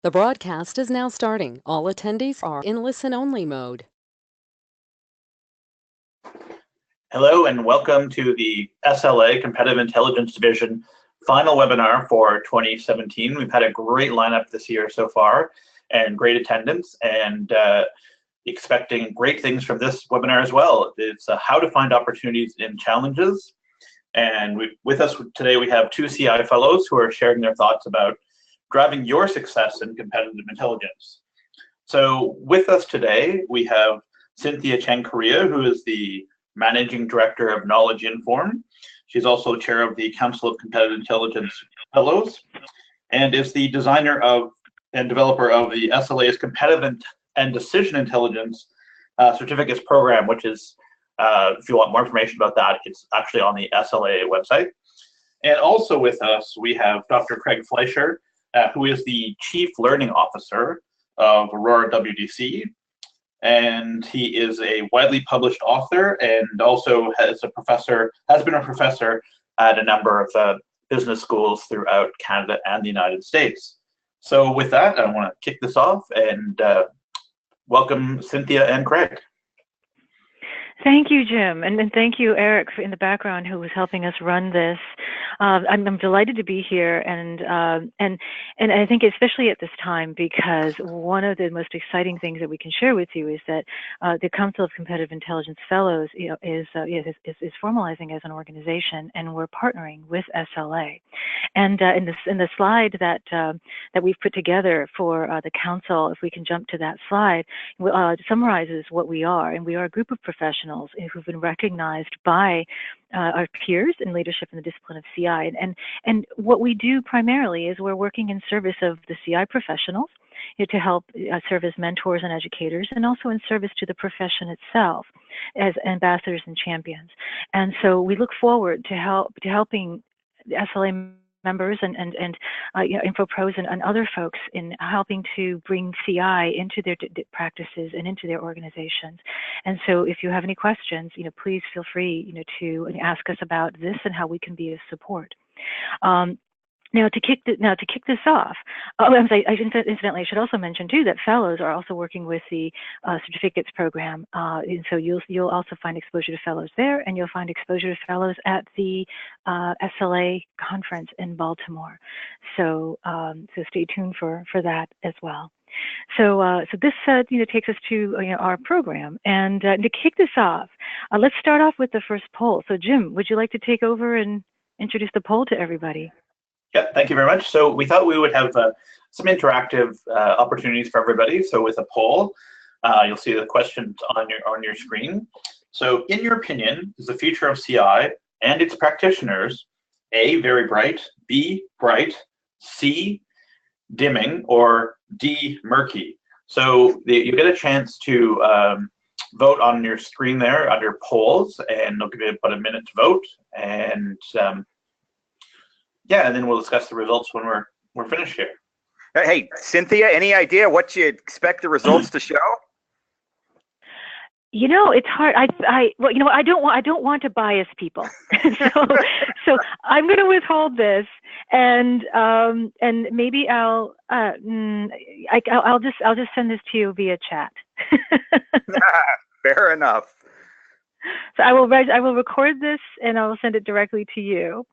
The broadcast is now starting. All attendees are in listen-only mode. Hello and welcome to the SLA Competitive Intelligence Division final webinar for 2017. We've had a great lineup this year so far and great attendance, and expecting great things from this webinar as well. It's how to find opportunities in challenges. And with us today, we have two CI fellows who are sharing their thoughts about driving your success in competitive intelligence. So with us today, we have Cynthia Cheng Korea, who is the Managing Director of Knowledge Inform. She's also chair of the Council of Competitive Intelligence Fellows and is the designer of and developer of the SLA's Competitive and Decision Intelligence Certificates Program, which is, if you want more information about that, it's actually on the SLA website. And also with us, we have Dr. Craig Fleischer, who is the Chief Learning Officer of Aurora WDC. And he is a widely published author and also has been a professor at a number of business schools throughout Canada and the United States. So with that, I want to kick this off and welcome Cynthia and Craig. Thank you, Jim, and thank you, Eric, in the background, who was helping us run this. I'm delighted to be here, and I think especially at this time, because one of the most exciting things that we can share with you is that the Council of Competitive Intelligence Fellows, is formalizing as an organization, and we're partnering with SLA. And in the slide that we've put together for the council, if we can jump to that slide, summarizes what we are, and we are a group of professionals who've been recognized by our peers in leadership in the discipline of CI. And what we do primarily is we're working in service of the CI professionals, to help serve as mentors and educators, and also in service to the profession itself as ambassadors and champions. And so we look forward to helping the SLA members and InfoPros and other folks in helping to bring CI into their practices and into their organizations. And so if you have any questions, please feel free, to ask us about this and how we can be of support. Now to kick this off, incidentally, I should also mention too that fellows are also working with the certificates program, and so you'll also find exposure to fellows there, and you'll find exposure to fellows at the SLA conference in Baltimore. So stay tuned for that as well. So this takes us to our program, and to kick this off, let's start off with the first poll. So Jim, would you like to take over and introduce the poll to everybody? Yeah, thank you very much. So we thought we would have some interactive opportunities for everybody. So with a poll, you'll see the questions on your screen. So in your opinion, is the future of CI and its practitioners A, very bright, B, bright, C, dimming, or D, murky? So you get a chance to vote on your screen there under polls, and they'll give you about a minute to vote. And yeah, and then we'll discuss the results when we're finished here. Hey, Cynthia, any idea what you expect the results to show? It's hard. I don't want to bias people, so I'm going to withhold this, and maybe I'll just send this to you via chat. Fair enough. So I will record this and I will send it directly to you.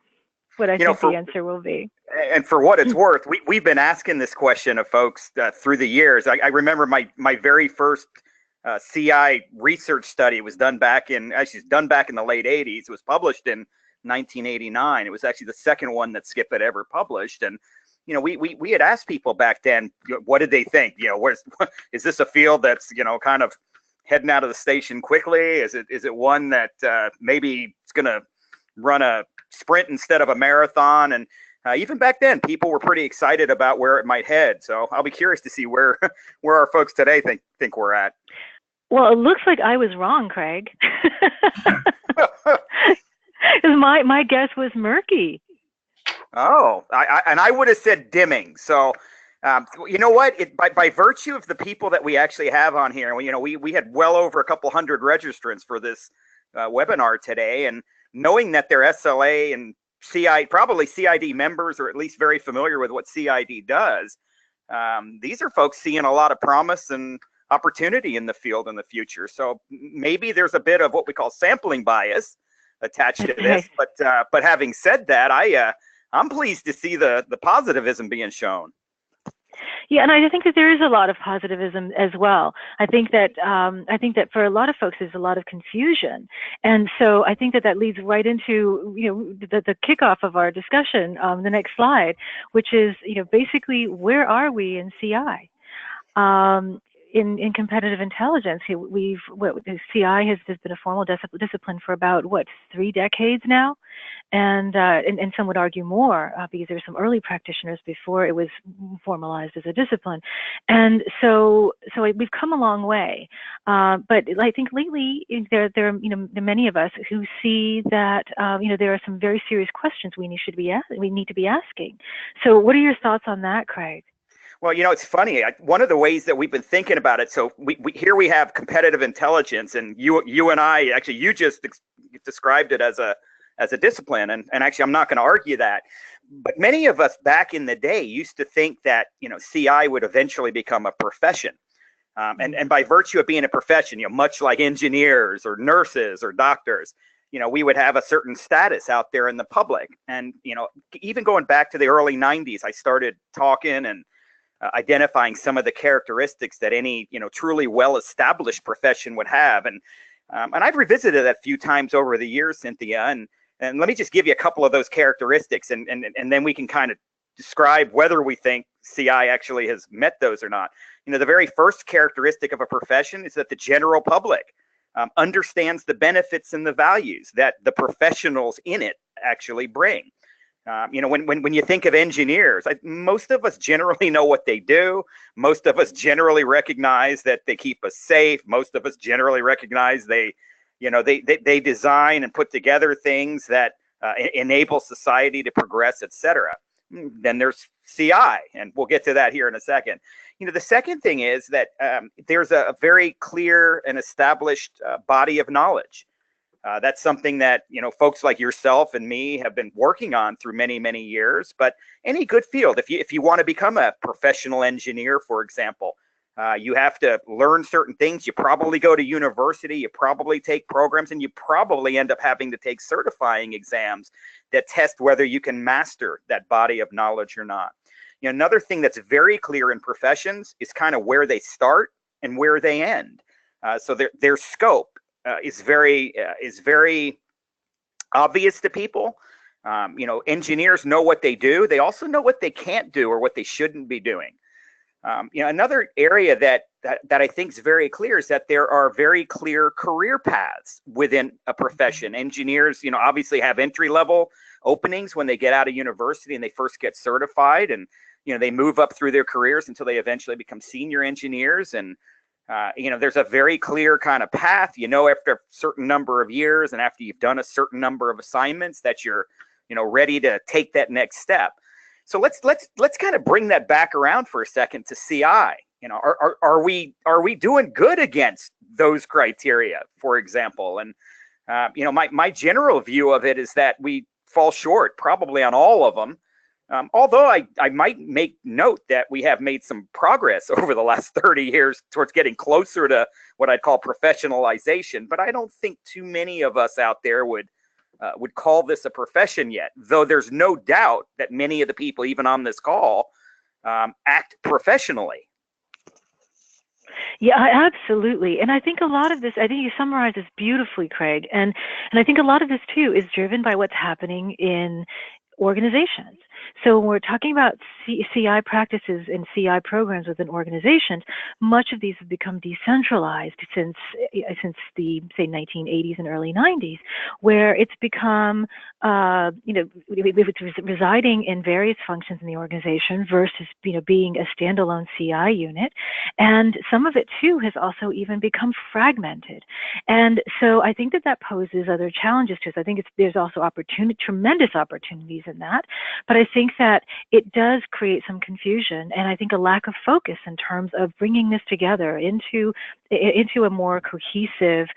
What I think the answer will be. And for what it's worth, we've been asking this question of folks through the years. I remember my very first CI research study was done back in the late 80s. It was published in 1989. It was actually the second one that Skip had ever published. And we had asked people back then, what did they think? Is this a field that's kind of heading out of the station quickly? Is it one that maybe it's going to run a sprint instead of a marathon? And even back then, people were pretty excited about where it might head. So I'll be curious to see where our folks today think we're at. Well, it looks like I was wrong, Craig. my guess was murky. Oh, I would have said dimming. So you know what? By virtue of the people that we actually have on here, we had well over a couple hundred registrants for this webinar today, and knowing that they're SLA and probably CID members, or at least very familiar with what CID does, these are folks seeing a lot of promise and opportunity in the field in the future. So maybe there's a bit of what we call sampling bias attached to this. But having said that, I'm pleased to see the positivism being shown. Yeah, and I think that there is a lot of positivism as well. I think that for a lot of folks, there's a lot of confusion, and so I think that leads right into the kickoff of our discussion, the next slide, which is basically where are we in CI? In competitive intelligence, CI has been a formal discipline for about 3 decades now, and some would argue more because there's some early practitioners before it was formalized as a discipline, and so we've come a long way. But I think lately there are many of us who see that there are some very serious questions we need to be asking. So what are your thoughts on that, Craig? Well, it's funny. One of the ways that we've been thinking about it. So here we have competitive intelligence, and you and I actually you just described it as a discipline, and actually I'm not going to argue that. But many of us back in the day used to think that CI would eventually become a profession, and by virtue of being a profession, much like engineers or nurses or doctors, we would have a certain status out there in the public. And even going back to the early '90s, I started talking and identifying some of the characteristics that any truly well-established profession would have, and I've revisited that a few times over the years, Cynthia, and let me just give you a couple of those characteristics, and then we can kind of describe whether we think CI actually has met those or not. The very first characteristic of a profession is that the general public understands the benefits and the values that the professionals in it actually bring. When you think of engineers, most of us generally know what they do. Most of us generally recognize that they keep us safe. Most of us generally recognize they design and put together things that enable society to progress, etc. Then there's CI, and we'll get to that here in a second. The second thing is that there's a very clear and established body of knowledge. That's something that folks like yourself and me have been working on through many, many years. But any good field, if you want to become a professional engineer, for example, you have to learn certain things. You probably go to university, you probably take programs, and you probably end up having to take certifying exams that test whether you can master that body of knowledge or not. Another thing that's very clear in professions is kind of where they start and where they end. So their scope is very obvious to people. Engineers know what they do. They also know what they can't do or what they shouldn't be doing. Another area that I think is very clear is that there are very clear career paths within a profession. Engineers, obviously have entry-level openings when they get out of university and they first get certified, and they move up through their careers until they eventually become senior engineers. And there's a very clear kind of path. After a certain number of years and after you've done a certain number of assignments that you're ready to take that next step. So let's kind of bring that back around for a second to CI. Are we doing good against those criteria, for example? And my general view of it is that we fall short probably on all of them. Although I might make note that we have made some progress over the last 30 years towards getting closer to what I'd call professionalization, but I don't think too many of us out there would call this a profession yet, though there's no doubt that many of the people even on this call act professionally. Yeah, absolutely. And I think a lot of this, I think you summarized this beautifully, Craig. And I think a lot of this too is driven by what's happening in organizations. So when we're talking about CI practices and CI programs within organizations, much of these have become decentralized since the, say, 1980s and early 90s, where it's become, it's residing in various functions in the organization versus, being a standalone CI unit. And some of it, too, has also even become fragmented. And so I think that poses other challenges to us. I think there's also tremendous opportunities in that. But I think that it does create some confusion, and I think a lack of focus in terms of bringing this together into a more cohesive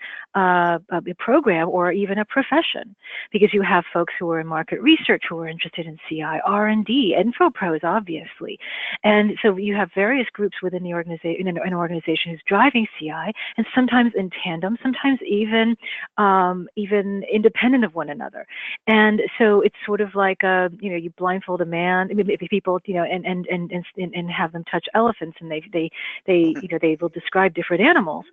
program or even a profession, because you have folks who are in market research who are interested in CI, R&D, info pros, obviously, and so you have various groups within the organization, an organization who's driving CI, and sometimes in tandem, sometimes even independent of one another. And so it's sort of like you blindfold a man, people, and have them touch elephants, and they will describe different animals.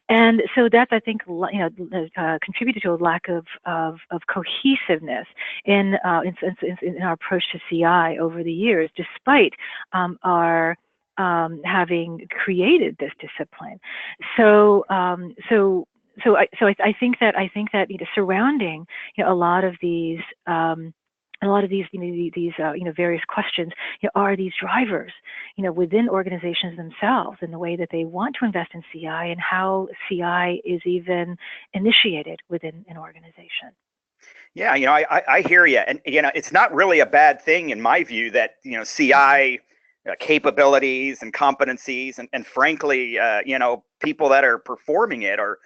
And so that's, I think, contributed to a lack of cohesiveness in our approach to CI over the years, despite our having created this discipline. So I think that surrounding a lot of these various questions are these drivers within organizations themselves, in the way that they want to invest in CI and how CI is even initiated within an organization. Yeah, I hear you, and it's not really a bad thing in my view that CI capabilities and competencies, and frankly, people that are performing it are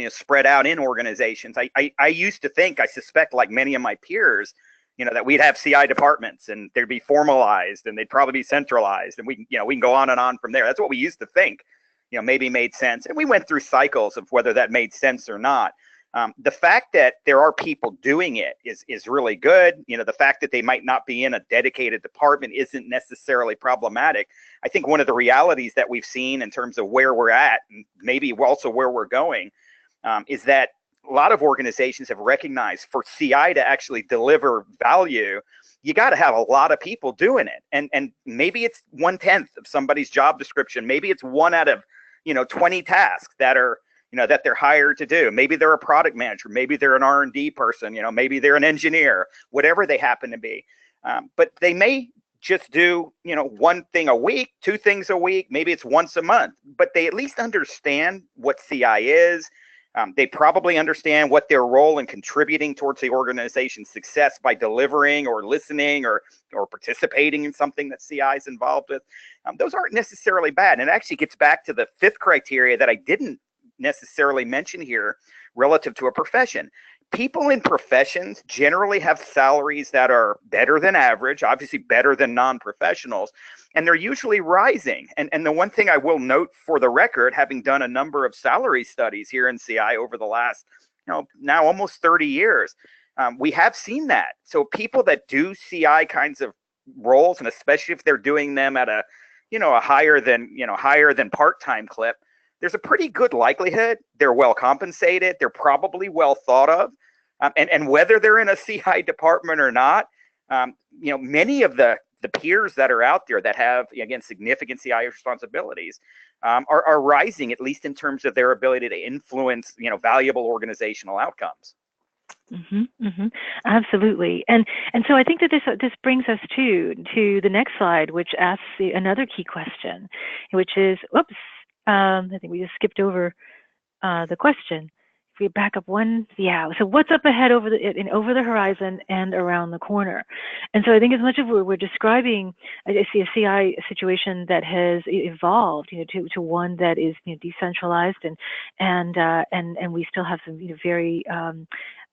spread out in organizations. I used to think, I suspect, like many of my peers, that we'd have CI departments and they'd be formalized and they'd probably be centralized, and we can go on and on from there. That's what we used to think, maybe made sense, and we went through cycles of whether that made sense or not. The fact that there are people doing it is really good. The fact that they might not be in a dedicated department isn't necessarily problematic. I think one of the realities that we've seen in terms of where we're at, and maybe also where we're going, is that a lot of organizations have recognized for CI to actually deliver value, you got to have a lot of people doing it. And maybe it's 1/10 of somebody's job description. Maybe it's 1 out of 20 tasks that are that they're hired to do. Maybe they're a product manager, maybe they're an R&D person, maybe they're an engineer, whatever they happen to be. But they may just do, 1 thing a week, 2 things a week, maybe it's once a month, but they at least understand what CI is. They probably understand what their role in contributing towards the organization's success by delivering or listening or participating in something that CI is involved with. Those aren't necessarily bad. And it actually gets back to the 5th criteria that I didn't necessarily mention here relative to a profession. People in professions generally have salaries that are better than average, obviously better than non-professionals, and they're usually rising. And the one thing I will note for the record, having done a number of salary studies here in CI over the last, now almost 30 years, we have seen that. So people that do CI kinds of roles, and especially if they're doing them at a higher than part-time clip, there's a pretty good likelihood they're well compensated. They're probably well thought of. And whether they're in a CI department or not, many of the peers that are out there that have, again, significant CI responsibilities are rising, at least in terms of their ability to influence, valuable organizational outcomes. Absolutely. And so I think that this brings us to the next slide, which asks another key question, which is, I think we just skipped over the question. If we back up one, so what's up ahead over the horizon and around the corner? And so I think as much as we're describing a CI situation that has evolved, to one that is decentralized, and we still have some very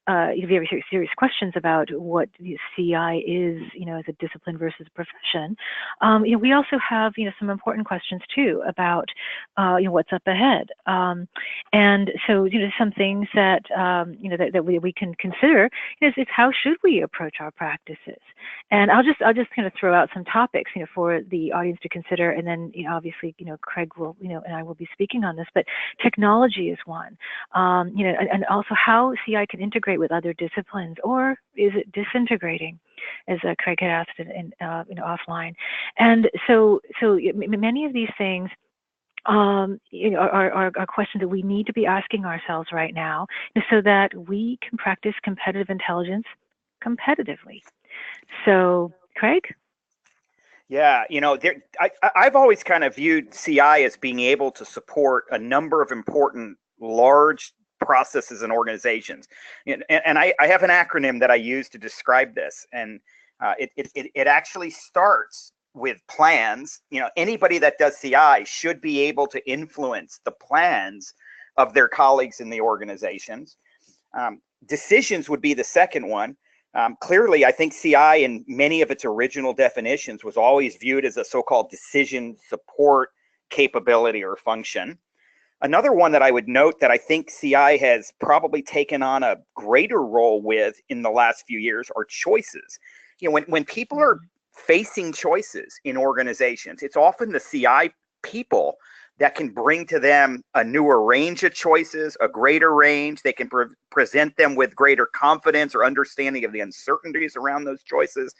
very serious questions about what CI is, as a discipline versus a profession. We also have, some important questions too about, what's up ahead. And so, some things that, that we can consider is how should we approach our practices? And I'll just kind of throw out some topics, for the audience to consider, and then, obviously, Craig will, and I will be speaking on this. But technology is one, and also how CI can integrate with other disciplines, or is it disintegrating, as Craig had asked in offline. And so many of these things are questions that we need to be asking ourselves right now, so that we can practice competitive intelligence competitively. So, Craig? Yeah, I've always kind of viewed CI as being able to support a number of important large processes and organizations. And I have an acronym that I use to describe this. And It actually starts with plans. Anybody that does CI should be able to influence the plans of their colleagues in the organizations. Decisions would be the second one. Clearly, I think CI in many of its original definitions was always viewed as a so-called decision support capability or function. Another one that I would note that I think CI has probably taken on a greater role with in the last few years are choices. When people are facing choices in organizations, it's often the CI people that can bring to them a newer range of choices, a greater range. They can present them with greater confidence or understanding of the uncertainties around those choices.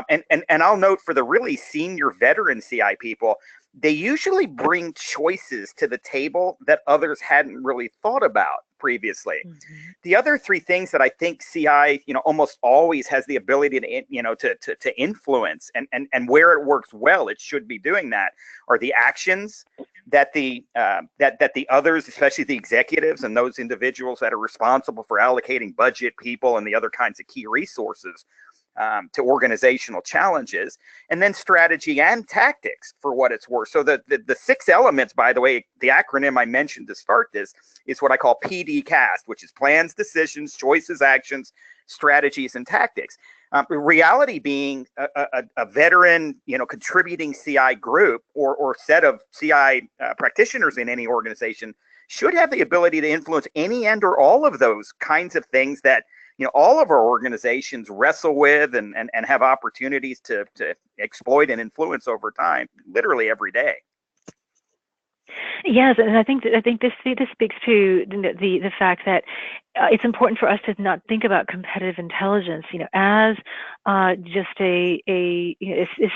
And I'll note for the really senior veteran CI people, they usually bring choices to the table that others hadn't really thought about previously. The other three things that I think CI, almost always has the ability to influence, and where it works well, it should be doing that, are the actions that the others, especially the executives and those individuals that are responsible for allocating budget, people, and the other kinds of key resources to organizational challenges, and then strategy and tactics for what it's worth. So the 6 elements, by the way, the acronym I mentioned to start this is what I call PDCAST, which is plans, decisions, choices, actions, strategies, and tactics. Reality being a veteran, contributing CI group or set of CI practitioners in any organization should have the ability to influence any and or all of those kinds of things that all of our organizations wrestle with and have opportunities to exploit and influence over time, literally every day. Yes, and I think this speaks to the fact that it's important for us to not think about competitive intelligence, as just a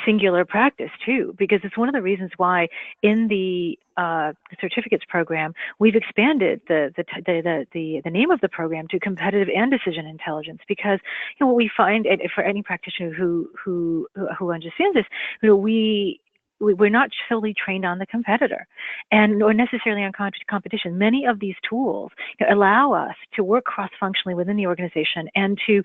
singular practice too, because it's one of the reasons why in the certificates program we've expanded the name of the program to competitive and decision intelligence, because what we find, and for any practitioner who understands this, we're not solely trained on the competitor and or necessarily on competition. Many of these tools allow us to work cross-functionally within the organization and to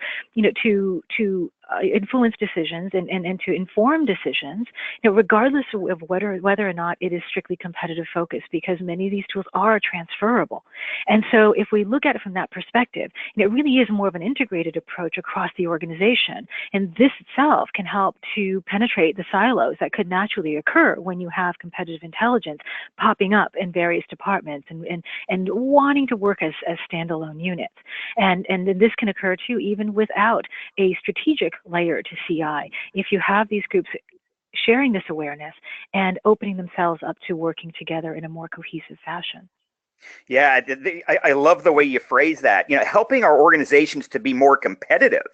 influence decisions and to inform decisions, regardless of whether or not it is strictly competitive focused, because many of these tools are transferable. And so if we look at it from that perspective, it really is more of an integrated approach across the organization. And this itself can help to penetrate the silos that could naturally occur when you have competitive intelligence popping up in various departments and wanting to work as standalone units. And this can occur too, even without a strategic layer to CI. If you have these groups sharing this awareness and opening themselves up to working together in a more cohesive fashion. Yeah, I love the way you phrase that. Helping our organizations to be more competitive.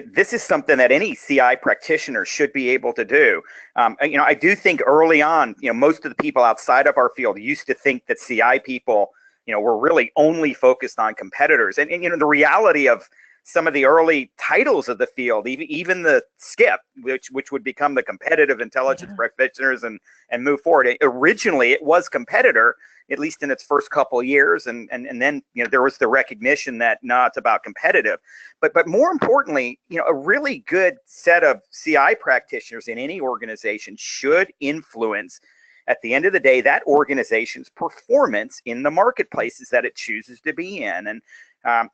This is something that any CI practitioner should be able to do. I do think early on, most of the people outside of our field used to think that CI people, were really only focused on competitors. And the reality of some of the early titles of the field, even the SCIP, which would become the competitive intelligence practitioners and move forward. Originally, it was competitor, at least in its first couple of years, and then there was the recognition that no, it's about competitive. But more importantly, a really good set of CI practitioners in any organization should influence, at the end of the day, that organization's performance in the marketplaces that it chooses to be in,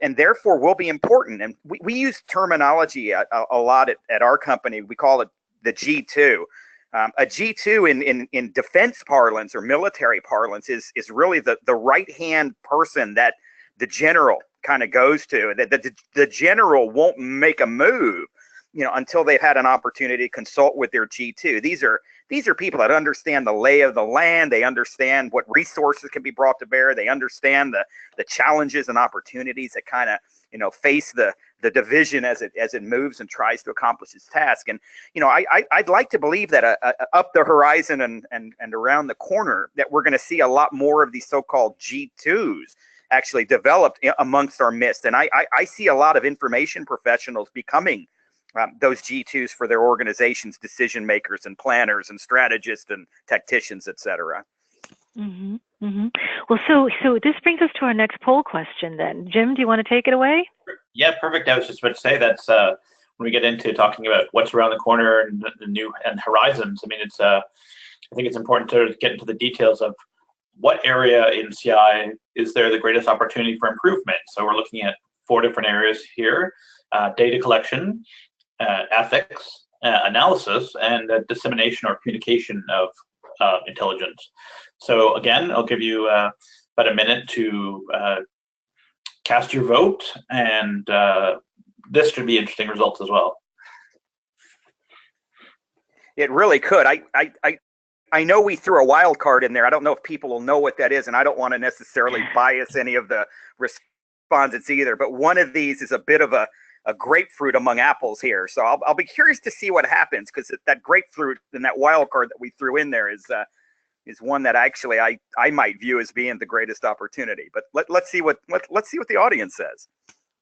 and therefore will be important. And we use terminology a lot at our company. We call it the G2. A G2 in defense parlance or military parlance is really the right-hand person that the general kind of goes to. The general won't make a move, until they've had an opportunity to consult with their G2. These are people that understand the lay of the land. They understand what resources can be brought to bear. They understand the challenges and opportunities that kind of face the division as it moves and tries to accomplish its task. And I'd like to believe that up the horizon and around the corner that we're going to see a lot more of these so-called G2s actually developed amongst our midst. And I see a lot of information professionals becoming those G2s for their organization's decision makers and planners and strategists and tacticians, et cetera. Mm-hmm. Mm-hmm. Well, so this brings us to our next poll question then. Jim, do you want to take it away? Yeah, perfect. I was just about to say that's when we get into talking about what's around the corner and the new and horizons, I mean, it's I think it's important to get into the details of what area in CI is there the greatest opportunity for improvement. So we're looking at 4 different areas here: data collection, ethics, analysis, and dissemination or communication of intelligence. So again, I'll give you about a minute to cast your vote, and this should be interesting results as well. It really could. I know we threw a wild card in there. I don't know if people will know what that is, and I don't want to necessarily bias any of the respondents either, but one of these is a bit of a grapefruit among apples here. So I'll be curious to see what happens, because that grapefruit and that wild card that we threw in there is one that actually I might view as being the greatest opportunity. But let's see what the audience says.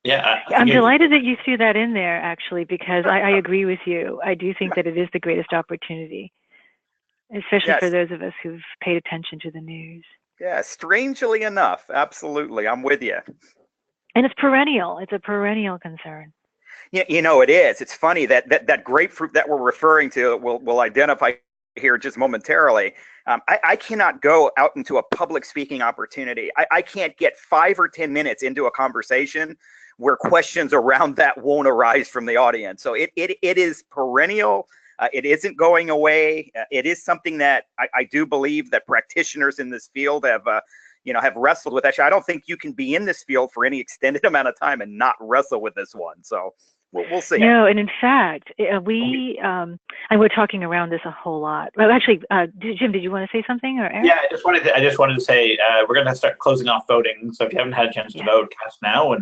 Yeah, I'm delighted that you threw that in there, actually, because I agree with you. I do think that it is the greatest opportunity, especially for those of us who've paid attention to the news. Yeah, strangely enough, absolutely, I'm with you. And it's perennial. It's a perennial concern. Yeah, it is. It's funny that grapefruit that we're referring to, we'll identify here just momentarily. I cannot go out into a public speaking opportunity. I can't get 5 or 10 minutes into a conversation where questions around that won't arise from the audience. So it is perennial. It isn't going away. It is something that I do believe that practitioners in this field have wrestled with. Actually, I don't think you can be in this field for any extended amount of time and not wrestle with this one. So we'll see. No, and in fact, and we're talking around this a whole lot. Well, actually, Jim, did you want to say something, or Eric? Yeah, I just wanted to say we're going to start closing off voting. So if you haven't had a chance to vote, cast now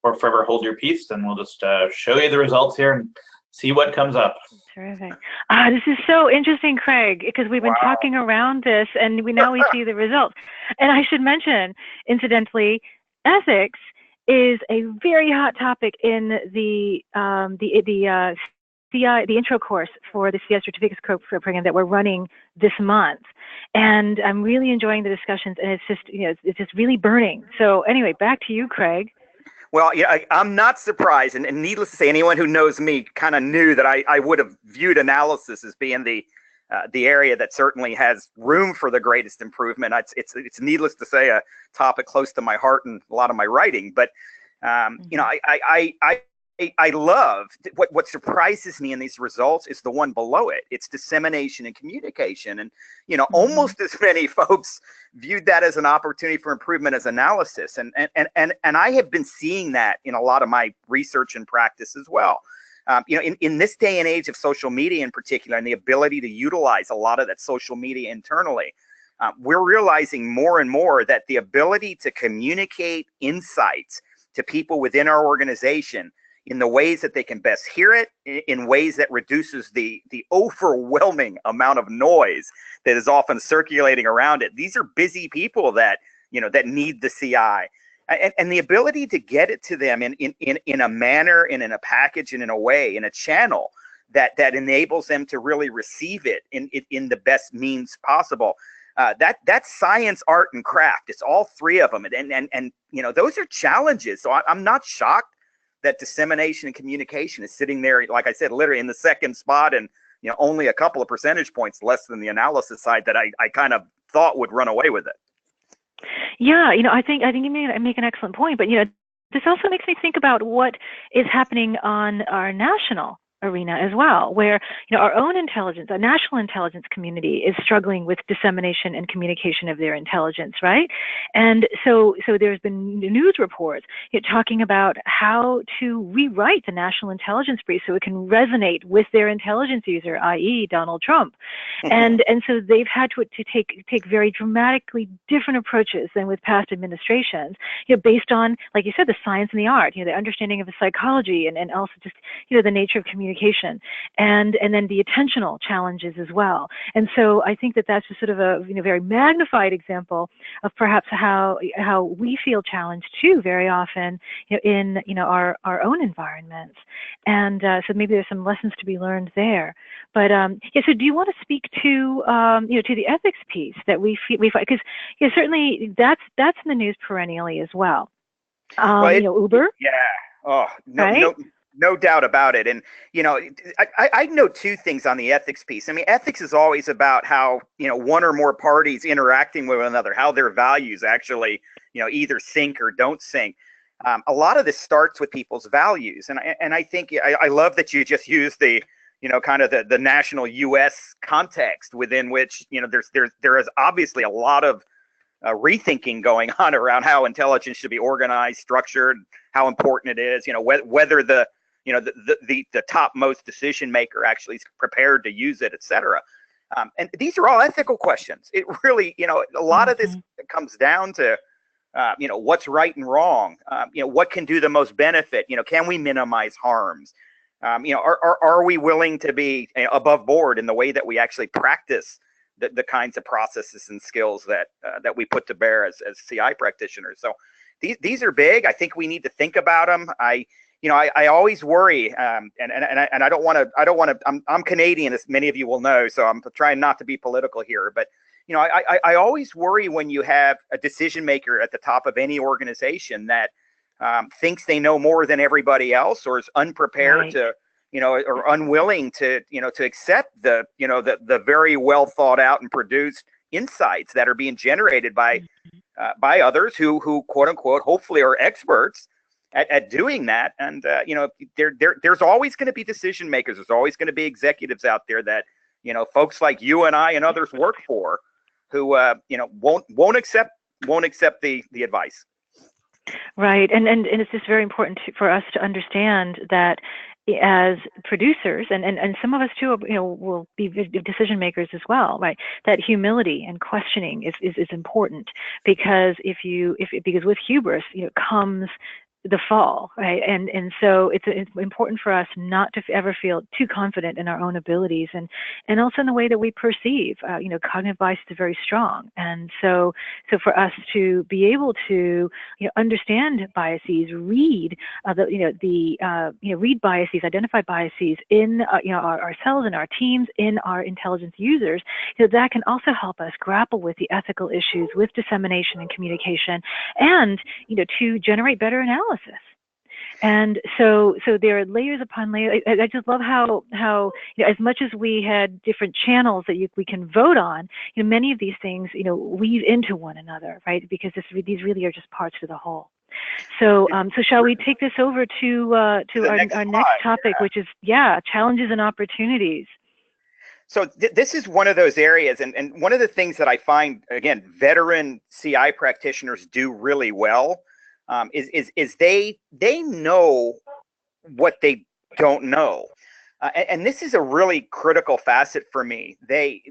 or forever hold your peace, and we'll just show you the results here and see what comes up. Terrific. This is so interesting, Craig, because we've been talking around this, and now we see the results. And I should mention, incidentally, ethics is a very hot topic in the CI, the intro course for the CI certificates program that we're running this month. And I'm really enjoying the discussions, and it's just really burning. So anyway, back to you, Craig. Well, I'm not surprised, and needless to say, anyone who knows me kind of knew that I would have viewed analysis as being the area that certainly has room for the greatest improvement. It's needless to say a topic close to my heart and a lot of my writing. But I love what surprises me in these results is the one below it. It's dissemination and communication, and almost as many folks viewed that as an opportunity for improvement as analysis, and I have been seeing that in a lot of my research and practice as well. In this day and age of social media in particular, and the ability to utilize a lot of that social media internally, we're realizing more and more that the ability to communicate insights to people within our organization in the ways that they can best hear it, in ways that reduces the overwhelming amount of noise that is often circulating around it. These are busy people that need the CI. And the ability to get it to them in a manner and in a package and in a way, in a channel that enables them to really receive it in the best means possible. That's science, art, and craft. It's all 3 of them. And those are challenges. So I'm not shocked that dissemination and communication is sitting there, like I said, literally in the second spot, and only a couple of percentage points less than the analysis side that I kind of thought would run away with it. Yeah, I think you make an excellent point, but this also makes me think about what is happening on our national arena as well, where our own intelligence, our national intelligence community is struggling with dissemination and communication of their intelligence, right? And so there's been news reports talking about how to rewrite the national intelligence brief so it can resonate with their intelligence user, i.e. Donald Trump. And so they've had to take very dramatically different approaches than with past administrations, based on, like you said, the science and the art, the understanding of the psychology, and also just the nature of communication, and then the attentional challenges as well. And so I think that's just sort of a very magnified example of perhaps how we feel challenged too very often in our own environments. And so maybe there's some lessons to be learned there. But so do you want to speak to to the ethics piece that we find, because certainly that's in the news perennially as well. Uber. Yeah. Oh, no, right? No doubt about it. And, I know two things on the ethics piece. I mean, ethics is always about how, one or more parties interacting with one another, how their values actually, either sync or don't sync. A lot of this starts with people's values. And I think I love that you just used the, kind of the national U.S. context within which, there is obviously a lot of rethinking going on around how intelligence should be organized, structured, how important it is, whether the topmost decision maker actually is prepared to use it, et cetera. And these are all ethical questions. It really, a lot of this comes down to, what's right and wrong, what can do the most benefit, can we minimize harms? Are we willing to be above board in the way that we actually practice the kinds of processes and skills that we put to bear as CI practitioners? So these are big. I think we need to think about them. I always worry, and I don't want to. I'm Canadian, as many of you will know, so I'm trying not to be political here. But I always worry when you have a decision maker at the top of any organization that thinks they know more than everybody else, or is unprepared to, or unwilling to, to accept the very well thought out and produced insights that are being generated by others who quote unquote hopefully are experts at doing that. And there's always going to be decision makers. There's always going to be executives out there that folks like you and I and others work for, who won't accept the advice. Right, and it's just very important for us to understand that as producers, and some of us too, will be decision makers as well, right? That humility and questioning is important, because because with hubris, comes the fall, right? And so it's important for us not to ever feel too confident in our own abilities, and also in the way that we perceive. Cognitive bias is very strong, and so for us to be able to understand biases, read read biases, identify biases in ourselves, in our teams, in our intelligence users, that can also help us grapple with the ethical issues with dissemination and communication, and to generate better analysis. And so there are layers upon layers. I just love how as much as we had different channels that we can vote on, many of these things weave into one another, right? Because these really are just parts of the whole. So shall we take this over to our next topic, which is challenges and opportunities. So this is one of those areas, and one of the things that I find, again, veteran CI practitioners do really well, is they know what they don't know, and this is a really critical facet for me. They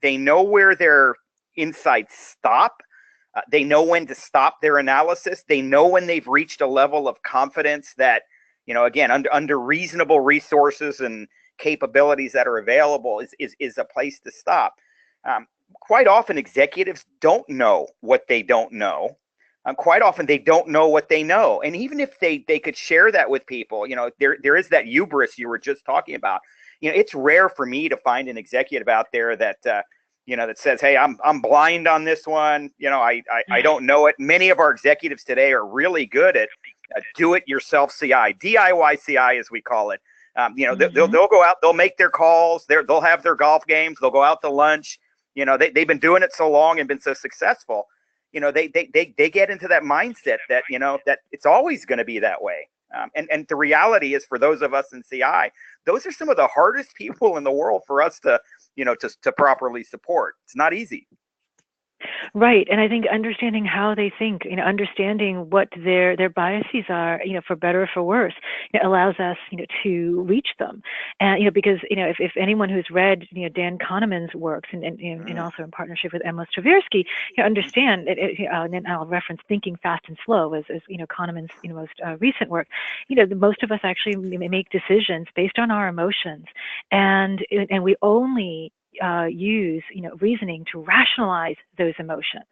know where their insights stop. They know when to stop their analysis. They know when they've reached a level of confidence that, again, under reasonable resources and capabilities that are available is a place to stop. Quite often executives don't know what they don't know. Quite often they don't know what they know. And even if they could share that with people, there is that hubris you were just talking about. It's rare for me to find an executive out there that, that says, hey, I'm blind on this one. I don't know it. Many of our executives today are really good at do-it-yourself CI, DIY CI as we call it. They'll go out, they'll make their calls, they'll have their golf games, they'll go out to lunch. They've been doing it so long and been so successful. They get into that mindset that, that it's always going to be that way. And the reality is, for those of us in CI, those are some of the hardest people in the world for us to properly support. It's not easy. Right, and I think understanding how they think, understanding what their biases are, for better or for worse, allows us, to reach them. And because if anyone who's read Dan Kahneman's works and also in partnership with Emma Stravinsky, understand it, and I'll reference Thinking Fast and Slow as Kahneman's most recent work. Most of us actually make decisions based on our emotions, and we only use reasoning to rationalize those emotions.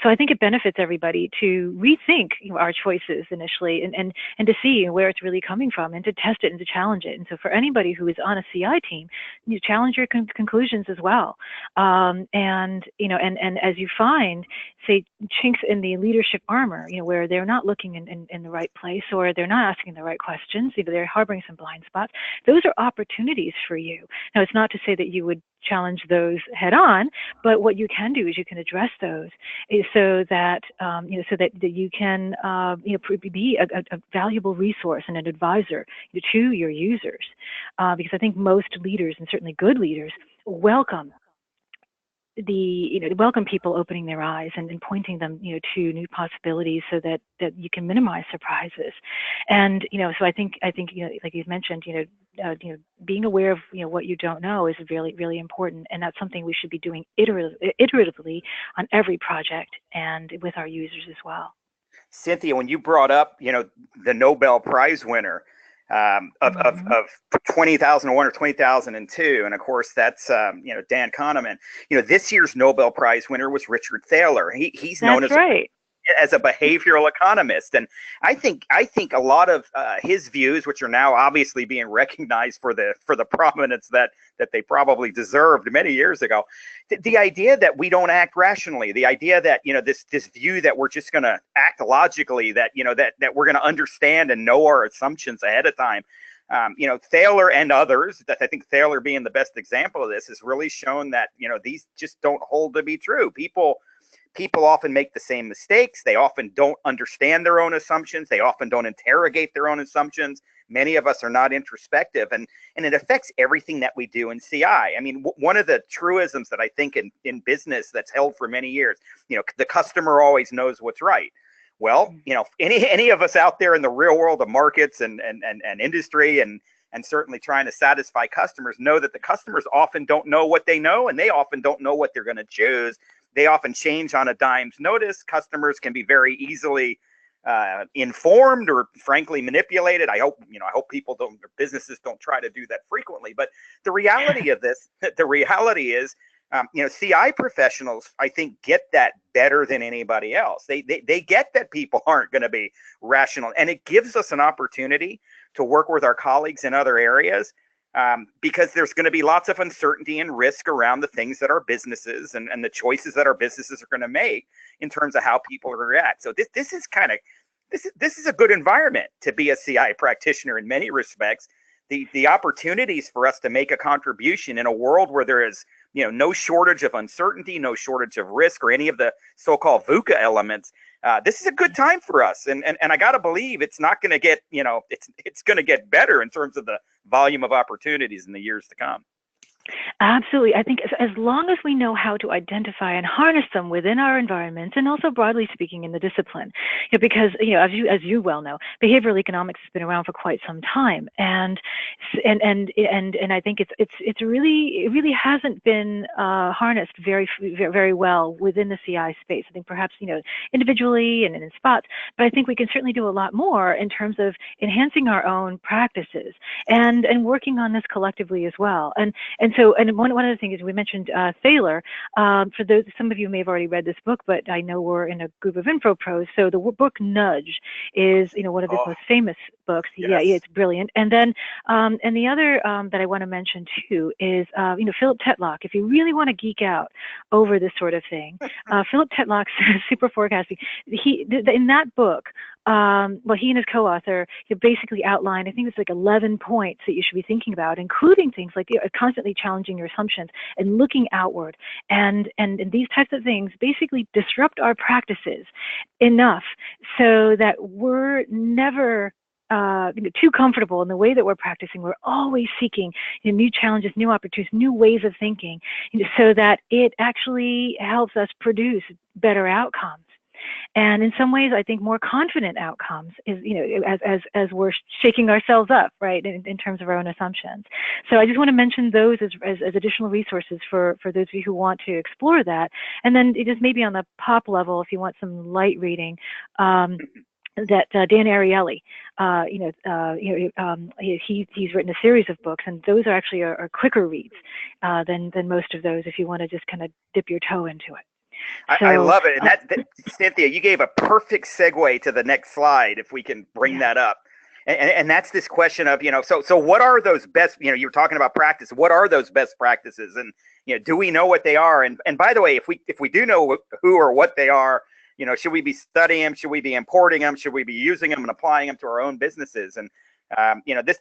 So I think it benefits everybody to rethink our choices initially and to see where it's really coming from and to test it and to challenge it. And so for anybody who is on a CI team, you challenge your conclusions as well. And as you find, say, chinks in the leadership armor, where they're not looking in the right place, or they're not asking the right questions, they're harboring some blind spots, those are opportunities for you. Now, it's not to say that you would challenge those head on, but what you can do is you can address those so that you can be a valuable resource and an advisor to your users, because I think most leaders, and certainly good leaders, welcome welcome people opening their eyes and pointing them to new possibilities so that you can minimize surprises. And so I think like you've mentioned, being aware of what you don't know is really, really important, and that's something we should be doing iteratively on every project and with our users as well. Cynthia, when you brought up the Nobel Prize winner of 20,001 or 20,002, and of course that's Dan Kahneman. This year's Nobel Prize winner was Richard Thaler. He's known as a behavioral economist, and I think a lot of his views, which are now obviously being recognized for the prominence that they probably deserved many years ago, the idea that we don't act rationally, the idea that this view that we're just going to act logically, that that we're going to understand and know our assumptions ahead of time. Thaler and others, that I think Thaler being the best example of this, has really shown that these just don't hold to be true. People often make the same mistakes. They often don't understand their own assumptions. They often don't interrogate their own assumptions. Many of us are not introspective, and it affects everything that we do in CI. I mean, one of the truisms that I think in business that's held for many years, the customer always knows what's right. Well, any of us out there in the real world of markets and industry and certainly trying to satisfy customers know that the customers often don't know what they know, and they often don't know what they're going to choose. They often change on a dime's notice. Customers can be very easily informed or frankly manipulated. I hope businesses don't try to do that frequently. But the reality of this, the reality is, CI professionals, I think, get that better than anybody else. They get that people aren't going to be rational, and it gives us an opportunity to work with our colleagues in other areas. Because there's going to be lots of uncertainty and risk around the things that our businesses and the choices that our businesses are going to make in terms of how people react. So this is a good environment to be a CI practitioner in many respects. The opportunities for us to make a contribution in a world where there is no shortage of uncertainty, no shortage of risk, or any of the so-called VUCA elements. This is a good time for us, and I got to believe it's not going to get it's going to get better in terms of the volume of opportunities in the years to come. Absolutely. I think as long as we know how to identify and harness them within our environments, and also broadly speaking in the discipline, because as you well know, behavioral economics has been around for quite some time, and I think it really hasn't been harnessed very well within the CI space. I think perhaps individually and in spots, but I think we can certainly do a lot more in terms of enhancing our own practices and working on this collectively as well. And one of the things we mentioned, Thaler, for those, some of you may have already read this book, but I know we're in a group of info pros. So the book Nudge is, one of his most famous books. Yes. Yeah, it's brilliant. And then, and the other that I want to mention too is, Philip Tetlock. If you really want to geek out over this sort of thing, Philip Tetlock's Super Forecasting. In that book, he and his co-author basically outlined, I think it's like 11 points that you should be thinking about, including things like constantly challenging your assumptions and looking outward. And these types of things basically disrupt our practices enough so that we're never too comfortable in the way that we're practicing. We're always seeking new challenges, new opportunities, new ways of thinking, so that it actually helps us produce better outcomes. And in some ways, I think more confident outcomes is, as we're shaking ourselves up, right, in terms of our own assumptions. So I just want to mention those as additional resources for those of you who want to explore that. And then it is maybe on the pop level, if you want some light reading, that Dan Ariely, he's written a series of books, and those are actually are quicker reads than most of those if you want to just kind of dip your toe into it. I love it. And Cynthia, you gave a perfect segue to the next slide, if we can bring that up. And that's this question of, so what are those best, you were talking about practice. What are those best practices? And, do we know what they are? And by the way, if we do know who or what they are, should we be studying them? Should we be importing them? Should we be using them and applying them to our own businesses? And,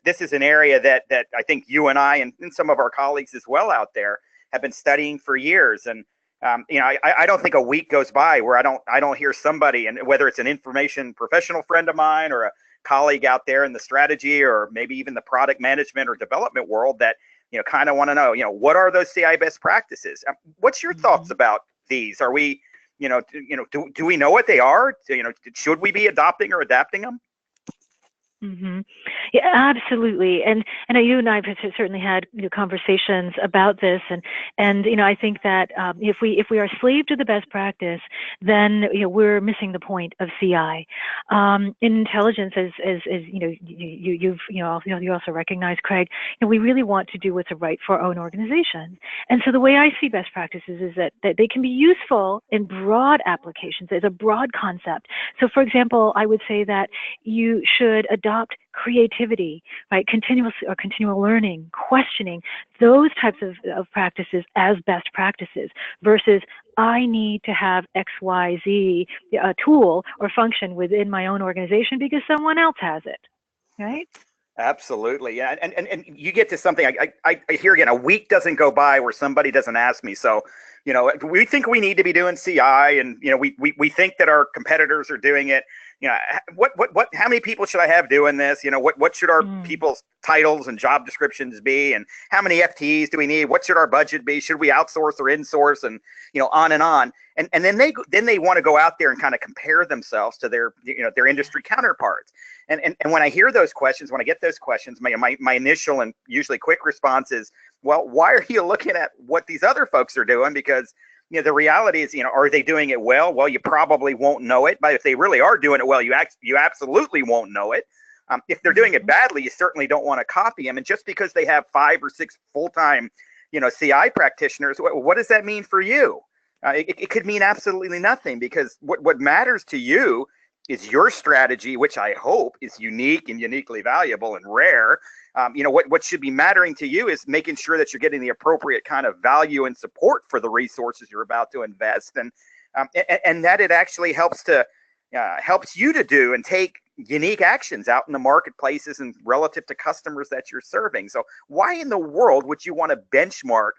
this is an area that I think you and I and some of our colleagues as well out there have been studying for years. And, I don't think a week goes by where I don't hear somebody, and whether it's an information professional friend of mine or a colleague out there in the strategy or maybe even the product management or development world, that kind of want to know, what are those CI best practices? What's your thoughts about these? Are we, do we know what they are? Should we be adopting or adapting them? Mm-hmm. Yeah, absolutely. And you and I have certainly had conversations about this, and I think that if we are slave to the best practice, then we're missing the point of CI. In intelligence, as you also recognize, Craig, we really want to do what's right for our own organization. And so the way I see best practices is that they can be useful in broad applications. It's a broad concept. So, for example, I would say that you should adopt creativity, right? Continual learning, questioning, those types of practices as best practices versus I need to have XYZ tool or function within my own organization because someone else has it, right? Absolutely. Yeah. And you get to something, I hear again, a week doesn't go by where somebody doesn't ask me. So, we think we need to be doing CI, and, we think that our competitors are doing it. How many people should I have doing this? What should our people's titles and job descriptions be? And how many FTEs do we need? What should our budget be? Should we outsource or insource? And, on and on. And then they want to go out there and kind of compare themselves to their industry counterparts. And when I hear those questions, when I get those questions, my initial and usually quick response is, well, why are you looking at what these other folks are doing? Because the reality is, are they doing it well? Well, you probably won't know it. But if they really are doing it well, you absolutely won't know it. If they're doing it badly, you certainly don't want to copy them. And just because they have 5 or 6 full-time, CI practitioners, what does that mean for you? It could mean absolutely nothing, because what matters to you is your strategy, which I hope is unique and uniquely valuable and rare. What should be mattering to you is making sure that you're getting the appropriate kind of value and support for the resources you're about to invest, and that it actually helps you to do and take unique actions out in the marketplaces and relative to customers that you're serving. So why in the world would you want to benchmark,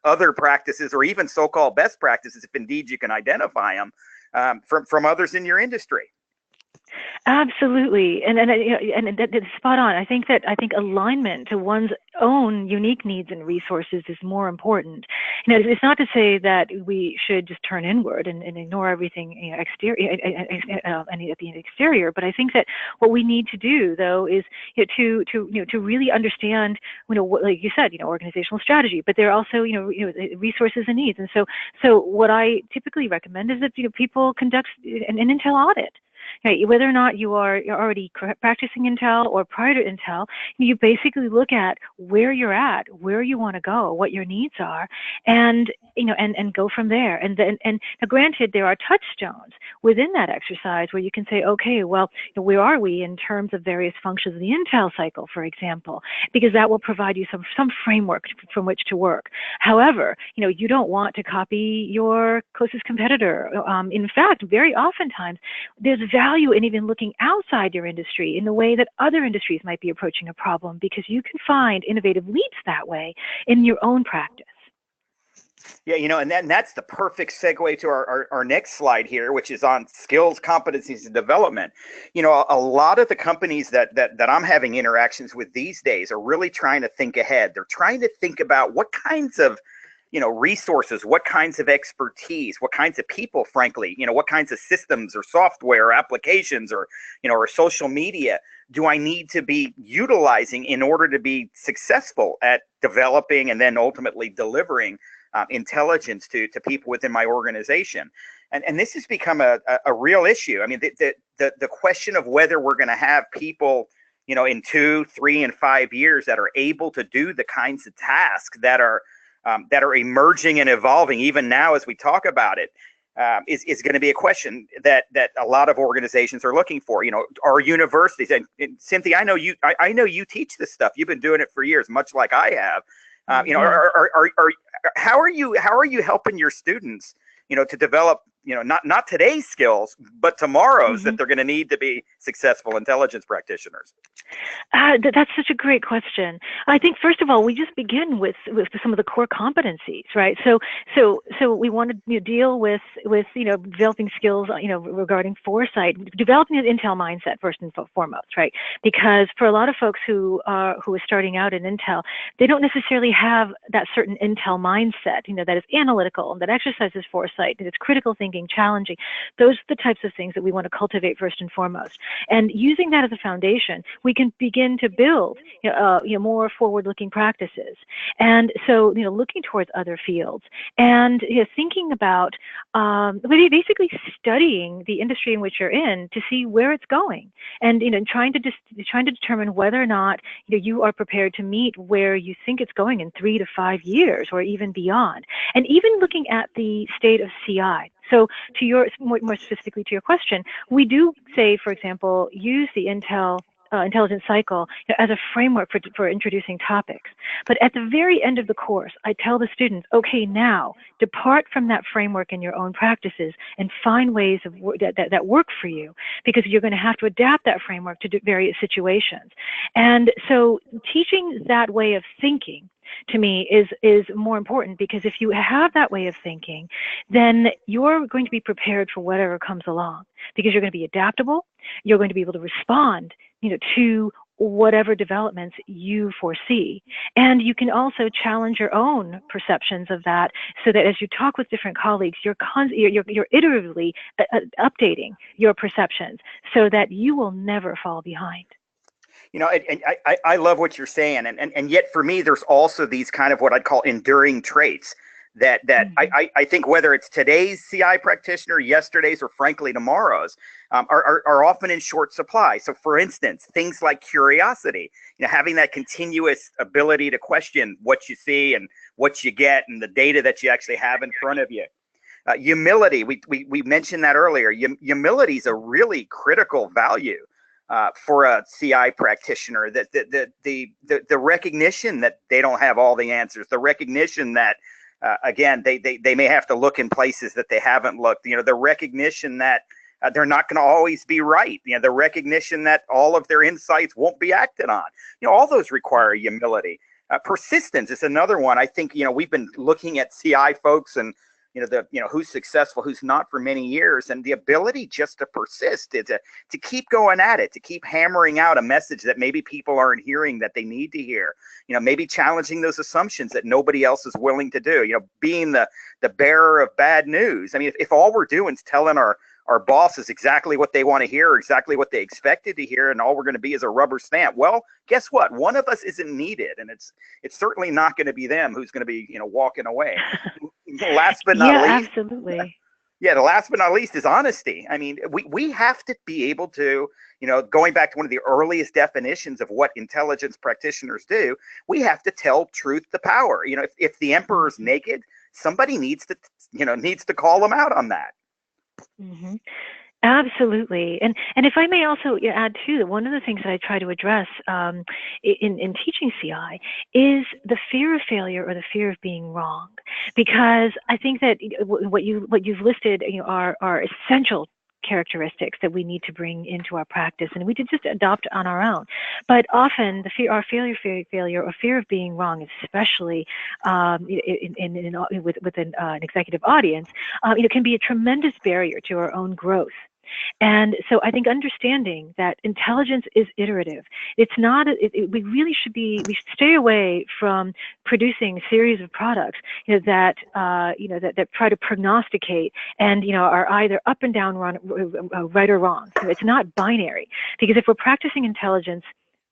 other practices or even so-called best practices, if indeed you can identify them, from others in your industry? Absolutely, and that's spot on. I think alignment to one's own unique needs and resources is more important. It's not to say that we should just turn inward and ignore everything exterior, any at the exterior. But I think that what we need to do, though, is to really understand, what, like you said, organizational strategy. But there are also resources and needs. And so what I typically recommend is that people conduct an Intel audit. Right, whether or not you're already practicing Intel or prior to Intel, you basically look at where you're at, where you want to go, what your needs are, and go from there. And now, granted, there are touchstones within that exercise where you can say, okay, well, where are we in terms of various functions of the Intel cycle, for example, because that will provide you some framework from which to work. However, you don't want to copy your closest competitor. In fact, very oftentimes there's value in even looking outside your industry in the way that other industries might be approaching a problem, because you can find innovative leaps that way in your own practice. Yeah, and that's the perfect segue to our next slide here, which is on skills, competencies, and development. A lot of the companies that I'm having interactions with these days are really trying to think ahead. They're trying to think about what kinds of resources, what kinds of expertise, what kinds of people, frankly, what kinds of systems or software or applications or social media do I need to be utilizing in order to be successful at developing and then ultimately delivering intelligence to people within my organization. And this has become a real issue. I mean, the question of whether we're going to have people, in 2, 3, and 5 years that are able to do the kinds of tasks that are that are emerging and evolving even now as we talk about it, is going to be a question that a lot of organizations are looking for. Our universities, and Cynthia, I know you teach this stuff. You've been doing it for years, much like I have. How are you helping your students, to develop, not today's skills, but tomorrow's that they're going to need to be successful intelligence practitioners? That's such a great question. I think first of all, we just begin with some of the core competencies, right? So we want to deal with developing skills, regarding foresight, developing an Intel mindset first and foremost, right? Because for a lot of folks who are starting out in Intel, they don't necessarily have that certain Intel mindset, that is analytical, that exercises foresight, that it's critical thinking, challenging. Those are the types of things that we want to cultivate first and foremost. And using that as a foundation, we can begin to build more forward-looking practices. And so, looking towards other fields and thinking about basically studying the industry in which you're in to see where it's going, and trying to determine whether or not you are prepared to meet where you think it's going in 3 to 5 years or even beyond. And even looking at the state of CI. So more specifically to your question, we do say, for example, use the intelligence cycle as a framework for introducing topics. But at the very end of the course, I tell the students, okay, now depart from that framework in your own practices and find ways that work for you, because you're going to have to adapt that framework to various situations. And so teaching that way of thinking, to me, is more important, because if you have that way of thinking, then you're going to be prepared for whatever comes along, because you're going to be adaptable. You're going to be able to respond, to whatever developments you foresee. And you can also challenge your own perceptions of that, so that as you talk with different colleagues, you're iteratively updating your perceptions so that you will never fall behind. And I love what you're saying. And yet for me, there's also these kind of what I'd call enduring traits that I think, whether it's today's CI practitioner, yesterday's, or frankly tomorrow's, are often in short supply. So for instance, things like curiosity, having that continuous ability to question what you see and what you get and the data that you actually have in front of you. Humility, we mentioned that earlier. Humility is a really critical value for a CI practitioner, that the recognition that they don't have all the answers, the recognition that again they may have to look in places that they haven't looked, the recognition that they're not going to always be right, the recognition that all of their insights won't be acted on, all those require humility. Persistence is another one. I think we've been looking at CI folks and who's successful, who's not, for many years, and the ability just to persist, to keep going at it, to keep hammering out a message that maybe people aren't hearing that they need to hear, maybe challenging those assumptions that nobody else is willing to do, being the bearer of bad news. I mean, if all we're doing is telling our bosses exactly what they want to hear, or exactly what they expected to hear, and all we're going to be is a rubber stamp, well, guess what? One of us isn't needed, and it's certainly not going to be them who's going to be walking away. Last but not least, absolutely. Yeah, the last but not least is honesty. I mean, we have to be able to, going back to one of the earliest definitions of what intelligence practitioners do, we have to tell truth to power. If the emperor's naked, somebody needs to call them out on that. Mm-hmm. Absolutely. And if I may also add too, that one of the things that I try to address in teaching CI is the fear of failure, or the fear of being wrong, because I think that what you've listed are essential characteristics that we need to bring into our practice, and we can just adopt on our own. But often our failure or fear of being wrong, especially within an executive audience, can be a tremendous barrier to our own growth. And so I think understanding that intelligence is iterative. It's not, we should stay away from producing a series of products, that try to prognosticate and, are either up and down, right or wrong. It's not binary, because if we're practicing intelligence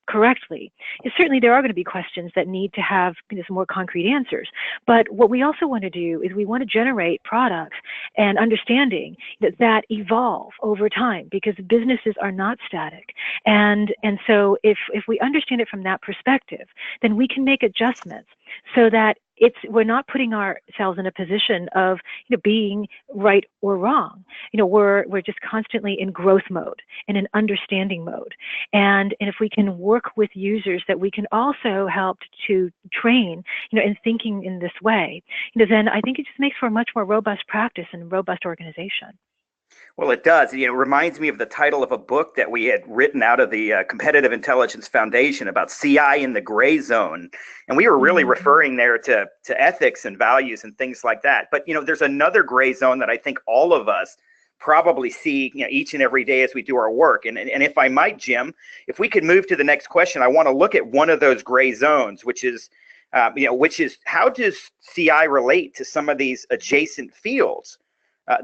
correctly, certainly there are going to be questions that need to have some more concrete answers. But what we also want to do is we want to generate products and understanding that evolve over time, because businesses are not static. And so if we understand it from that perspective, then we can make adjustments so that we're not putting ourselves in a position of being right or wrong. We're just constantly in growth mode and in understanding mode. And if we can work with users that we can also help to train, in thinking in this way, then I think it just makes for a much more robust practice and robust organization. Well, it does. It reminds me of the title of a book that we had written out of the Competitive Intelligence Foundation about CI in the gray zone. And we were really referring there to ethics and values and things like that. But, there's another gray zone that I think all of us probably see each and every day as we do our work. And if I might, Jim, if we could move to the next question, I want to look at one of those gray zones, which is how does CI relate to some of these adjacent fields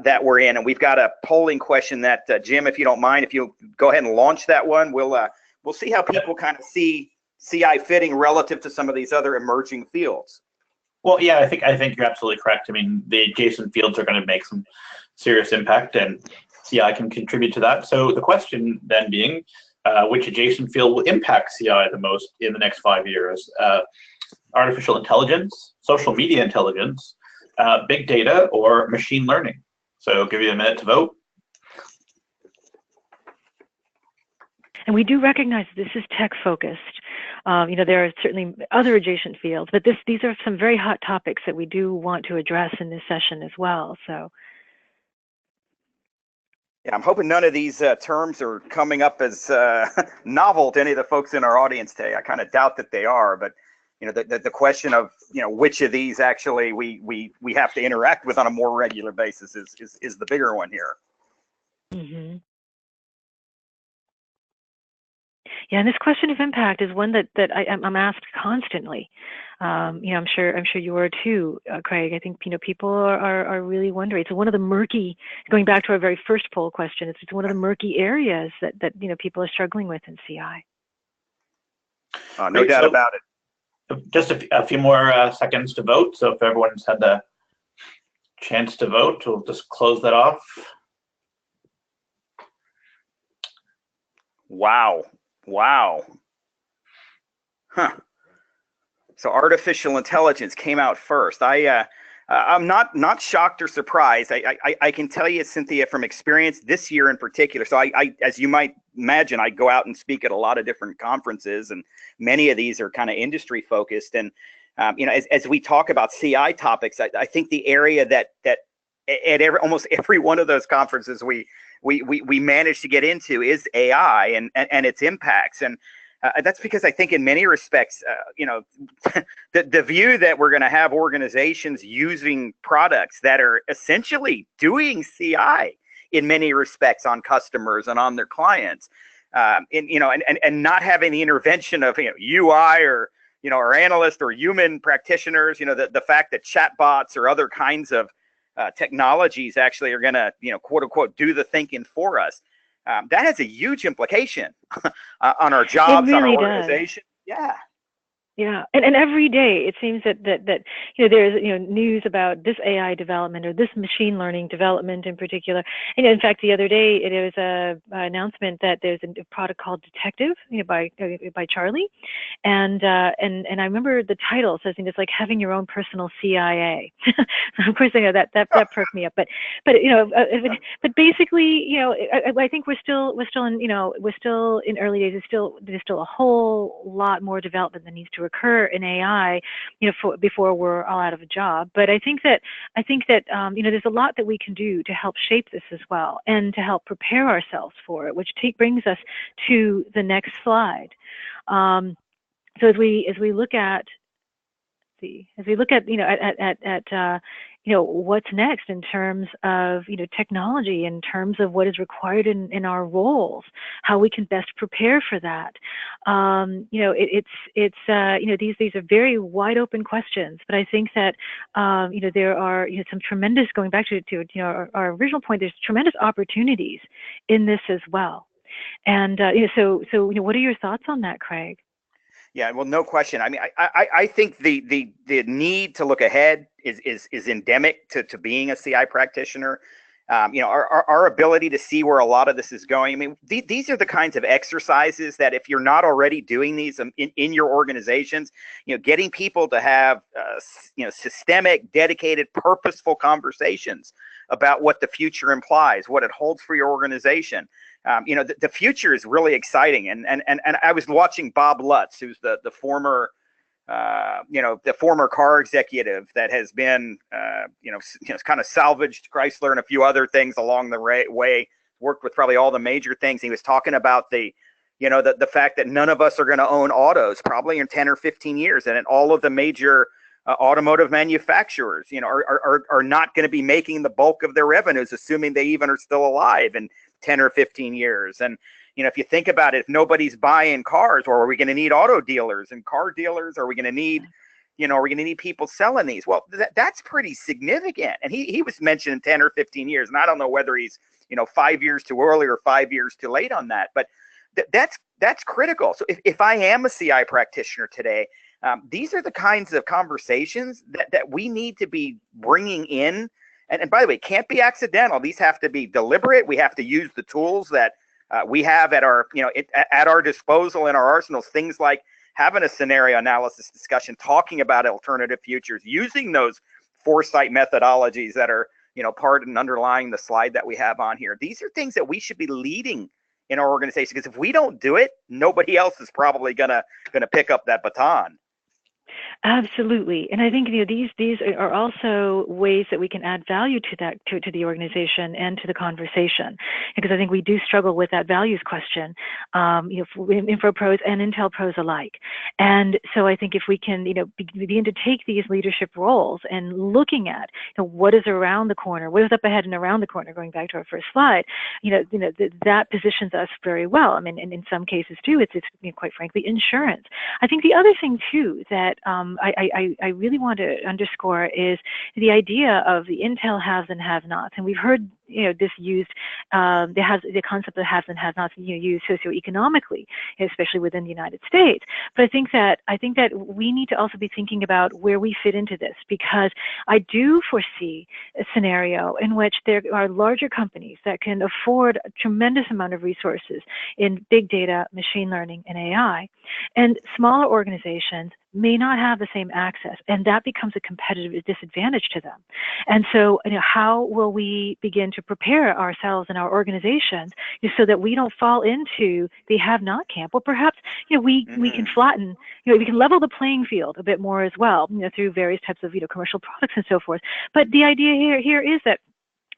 that we're in? And we've got a polling question that Jim, if you don't mind, if you go ahead and launch that one, we'll see how people kind of see CI fitting relative to some of these other emerging fields. Well, yeah, I think you're absolutely correct. I mean, the adjacent fields are going to make some serious impact, and CI can contribute to that. So the question then being, which adjacent field will impact CI the most in the next 5 years? Artificial intelligence, social media intelligence, big data, or machine learning? So I'll give you a minute to vote. And we do recognize this is tech focused. There are certainly other adjacent fields, but these are some very hot topics that we do want to address in this session as well. So. Yeah, I'm hoping none of these terms are coming up as novel to any of the folks in our audience today. I kind of doubt that they are, but the question of which of these actually we have to interact with on a more regular basis is the bigger one here. Mm-hmm. Yeah, and this question of impact is one that I'm asked constantly. I'm sure you are too, Craig. I think people are really wondering. It's one of the murky. Going back to our very first poll question, it's one of the murky areas that people are struggling with in CI. No doubt about it. Just a few more seconds to vote. So if everyone's had the chance to vote, we'll just close that off. Wow. Huh. So artificial intelligence came out first. I'm not shocked or surprised. I can tell you, Cynthia, from experience this year in particular. So I as you might imagine, I go out and speak at a lot of different conferences, and many of these are kind of industry focused. And as we talk about CI topics, I think the area that at almost every one of those conferences we manage to get into is AI and its impacts. And that's because I think in many respects, the view that we're going to have organizations using products that are essentially doing CI in many respects on customers and on their clients, and not having the intervention of UI or or analysts or human practitioners. The fact that chatbots or other kinds of technologies actually are going to quote unquote do the thinking for us. That has a huge implication on our jobs, on our organization. Does. Yeah, and every day it seems that there's news about this AI development or this machine learning development in particular. And in fact, the other day there was a announcement that there's a product called Detective, by Charlie, and I remember the title says it's like having your own personal CIA. So of course that perked me up. But basically I think we're still in early days. There's still a whole lot more development that needs to occur in AI, before we're all out of a job. But I think that there's a lot that we can do to help shape this as well, and to help prepare ourselves for it, which brings us to the next slide. So as we look at what's next in terms of technology, in terms of what is required in our roles, how we can best prepare for that. These are very wide open questions, but I think that there are some tremendous, going back to our original point, there's tremendous opportunities in this as well. And so what are your thoughts on that, Craig? Yeah, well, no question. I mean, I think the need to look ahead is endemic to being a CI practitioner. Our ability to see where a lot of this is going. I mean, these are the kinds of exercises that if you're not already doing these in your organizations, getting people to have, systemic, dedicated, purposeful conversations about what the future implies, what it holds for your organization. The future is really exciting. And I was watching Bob Lutz, who's the former the former car executive that has been, kind of salvaged Chrysler and a few other things along the way, worked with probably all the major things. He was talking about the fact that none of us are going to own autos probably in 10 or 15 years. And all of the major automotive manufacturers, are not going to be making the bulk of their revenues, assuming they even are still alive in 10 or 15 years. And if you think about it, if nobody's buying cars, or are we going to need auto dealers and car dealers? Are we going to need, are we going to need people selling these? Well, that's pretty significant. And he was mentioning 10 or 15 years. And I don't know whether he's, 5 years too early or 5 years too late on that. But that's critical. So if I am a CI practitioner today, these are the kinds of conversations that we need to be bringing in. And by the way, it can't be accidental. These have to be deliberate. We have to use the tools that we have at our, at our disposal in our arsenals, things like having a scenario analysis discussion, talking about alternative futures, using those foresight methodologies that are, part and underlying the slide that we have on here. These are things that we should be leading in our organization, because if we don't do it, nobody else is probably gonna pick up that baton. Absolutely. And I think these are also ways that we can add value to that to the organization and to the conversation, because I think we do struggle with that values question, info pros and Intel pros alike. And so I think if we can begin to take these leadership roles and looking at what is around the corner, what is up ahead and around the corner, going back to our first slide, that positions us very well. I mean, and in some cases too, it's quite frankly insurance. I think the other thing too that I really want to underscore is the idea of the Intel haves and have-nots, and we've heard this used, the concept of haves and have-nots used socioeconomically, especially within the United States. But I think that we need to also be thinking about where we fit into this, because I do foresee a scenario in which there are larger companies that can afford a tremendous amount of resources in big data, machine learning, and AI, and smaller organizations may not have the same access, and that becomes a competitive disadvantage to them. And so, how will we begin to prepare ourselves and our organizations so that we don't fall into the have-not camp? Or perhaps, we can flatten, we can level the playing field a bit more as well, through various types of, commercial products and so forth. But the idea here is that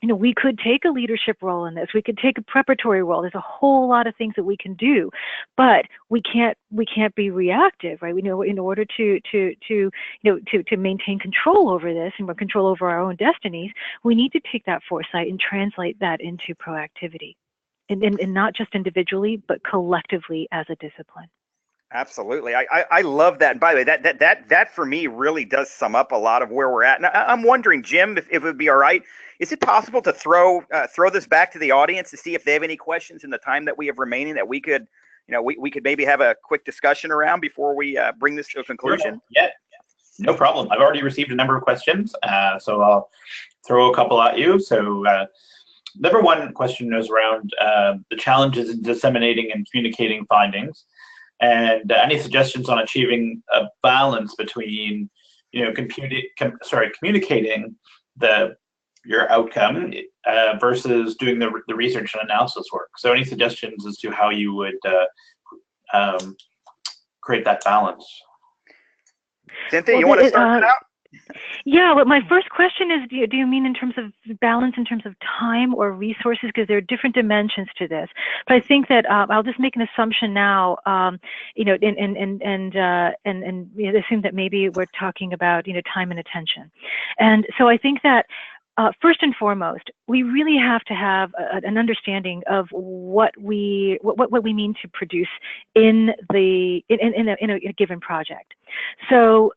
we could take a leadership role in this. We could take a preparatory role. There's a whole lot of things that we can do, but we can't be reactive, right? In order to maintain control over this and control over our own destinies, we need to take that foresight and translate that into proactivity, and not just individually, but collectively as a discipline. Absolutely. I love that. And by the way, that for me really does sum up a lot of where we're at. And I'm wondering, Jim, if it would be all right, is it possible to throw this back to the audience to see if they have any questions in the time that we have remaining that we could, we could maybe have a quick discussion around before we bring this to a conclusion? Yeah, no problem. I've already received a number of questions, so I'll throw a couple at you. So number one question is around the challenges in disseminating and communicating findings, and any suggestions on achieving a balance between, communicating your outcome versus doing the research and analysis work. So any suggestions as to how you would create that balance? Cynthia, you want to start that out? Yeah, well, my first question is, do you mean in terms of balance, in terms of time or resources? Because there are different dimensions to this. But I think that I'll just make an assumption now, and assume that maybe we're talking about, time and attention. And so I think that first and foremost, we really have to have an understanding of what we mean to produce in a given project. So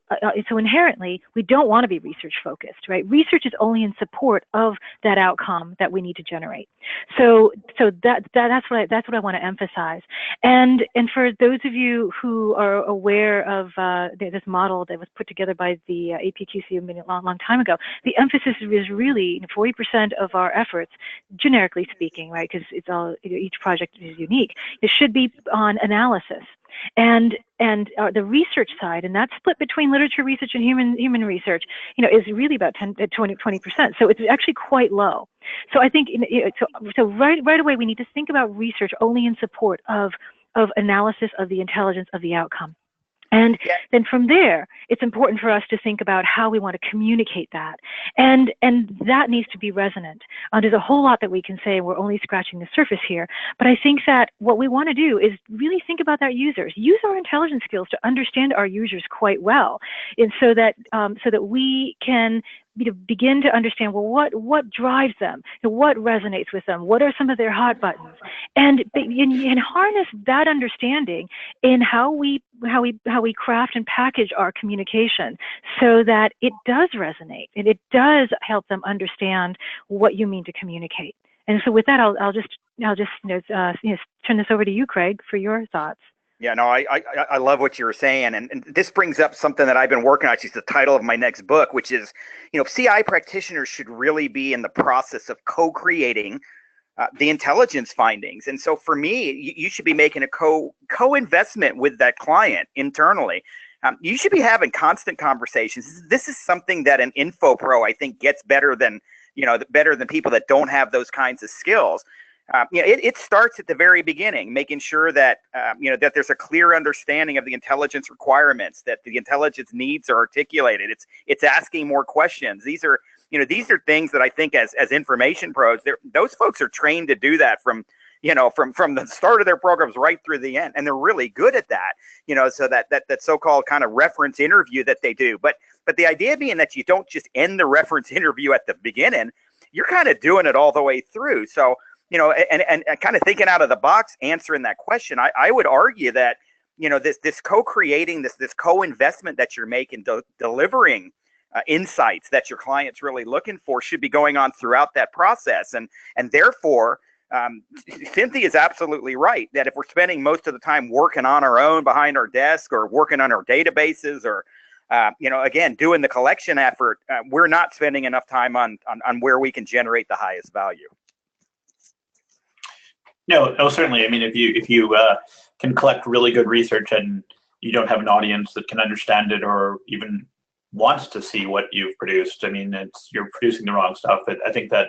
inherently, we don't want to be research focused, right? Research is only in support of that outcome that we need to generate. So that's what I want to emphasize. And for those of you who are aware of this model that was put together by the APQC a long time ago, the emphasis is really 40% of our efforts, generically speaking, right? Because it's all, each project is unique. It should be on analysis. And the research side, and that's split between literature research and human research, is really about 20%. So it's actually quite low. So I think so right away we need to think about research only in support of analysis of the intelligence of the outcome. And then from there, it's important for us to think about how we want to communicate that. And that needs to be resonant. There's a whole lot that we can say, we're only scratching the surface here. But I think that what we want to do is really think about our users, use our intelligence skills to understand our users quite well, and so that we can begin to understand, well, what drives them, what resonates with them, what are some of their hot buttons, and harness that understanding in how we craft and package our communication so that it does resonate and it does help them understand what you mean to communicate. And so with that, I'll just turn this over to you, Craig, for your thoughts. Yeah, no, I love what you were saying, and this brings up something that I've been working on. It's the title of my next book, which is, CI practitioners should really be in the process of co-creating the intelligence findings. And so for me, you should be making a co-investment with that client internally. You should be having constant conversations. This is something that an info pro, I think, gets better than people that don't have those kinds of skills. It starts at the very beginning, making sure that that there's a clear understanding of the intelligence requirements, that the intelligence needs are articulated. It's asking more questions. These are things that I think as information pros, those folks are trained to do that from the start of their programs right through the end, and they're really good at that. So that so-called kind of reference interview that they do. But the idea being that you don't just end the reference interview at the beginning, you're kind of doing it all the way through. So and kind of thinking out of the box, answering that question, I would argue that, this co-creating, this co-investment that you're making, delivering insights that your client's really looking for should be going on throughout that process. And therefore, Cynthia is absolutely right that if we're spending most of the time working on our own behind our desk or working on our databases or, again, doing the collection effort, we're not spending enough time on where we can generate the highest value. No, certainly. I mean, if you can collect really good research and you don't have an audience that can understand it or even wants to see what you've produced, I mean, you're producing the wrong stuff. I think that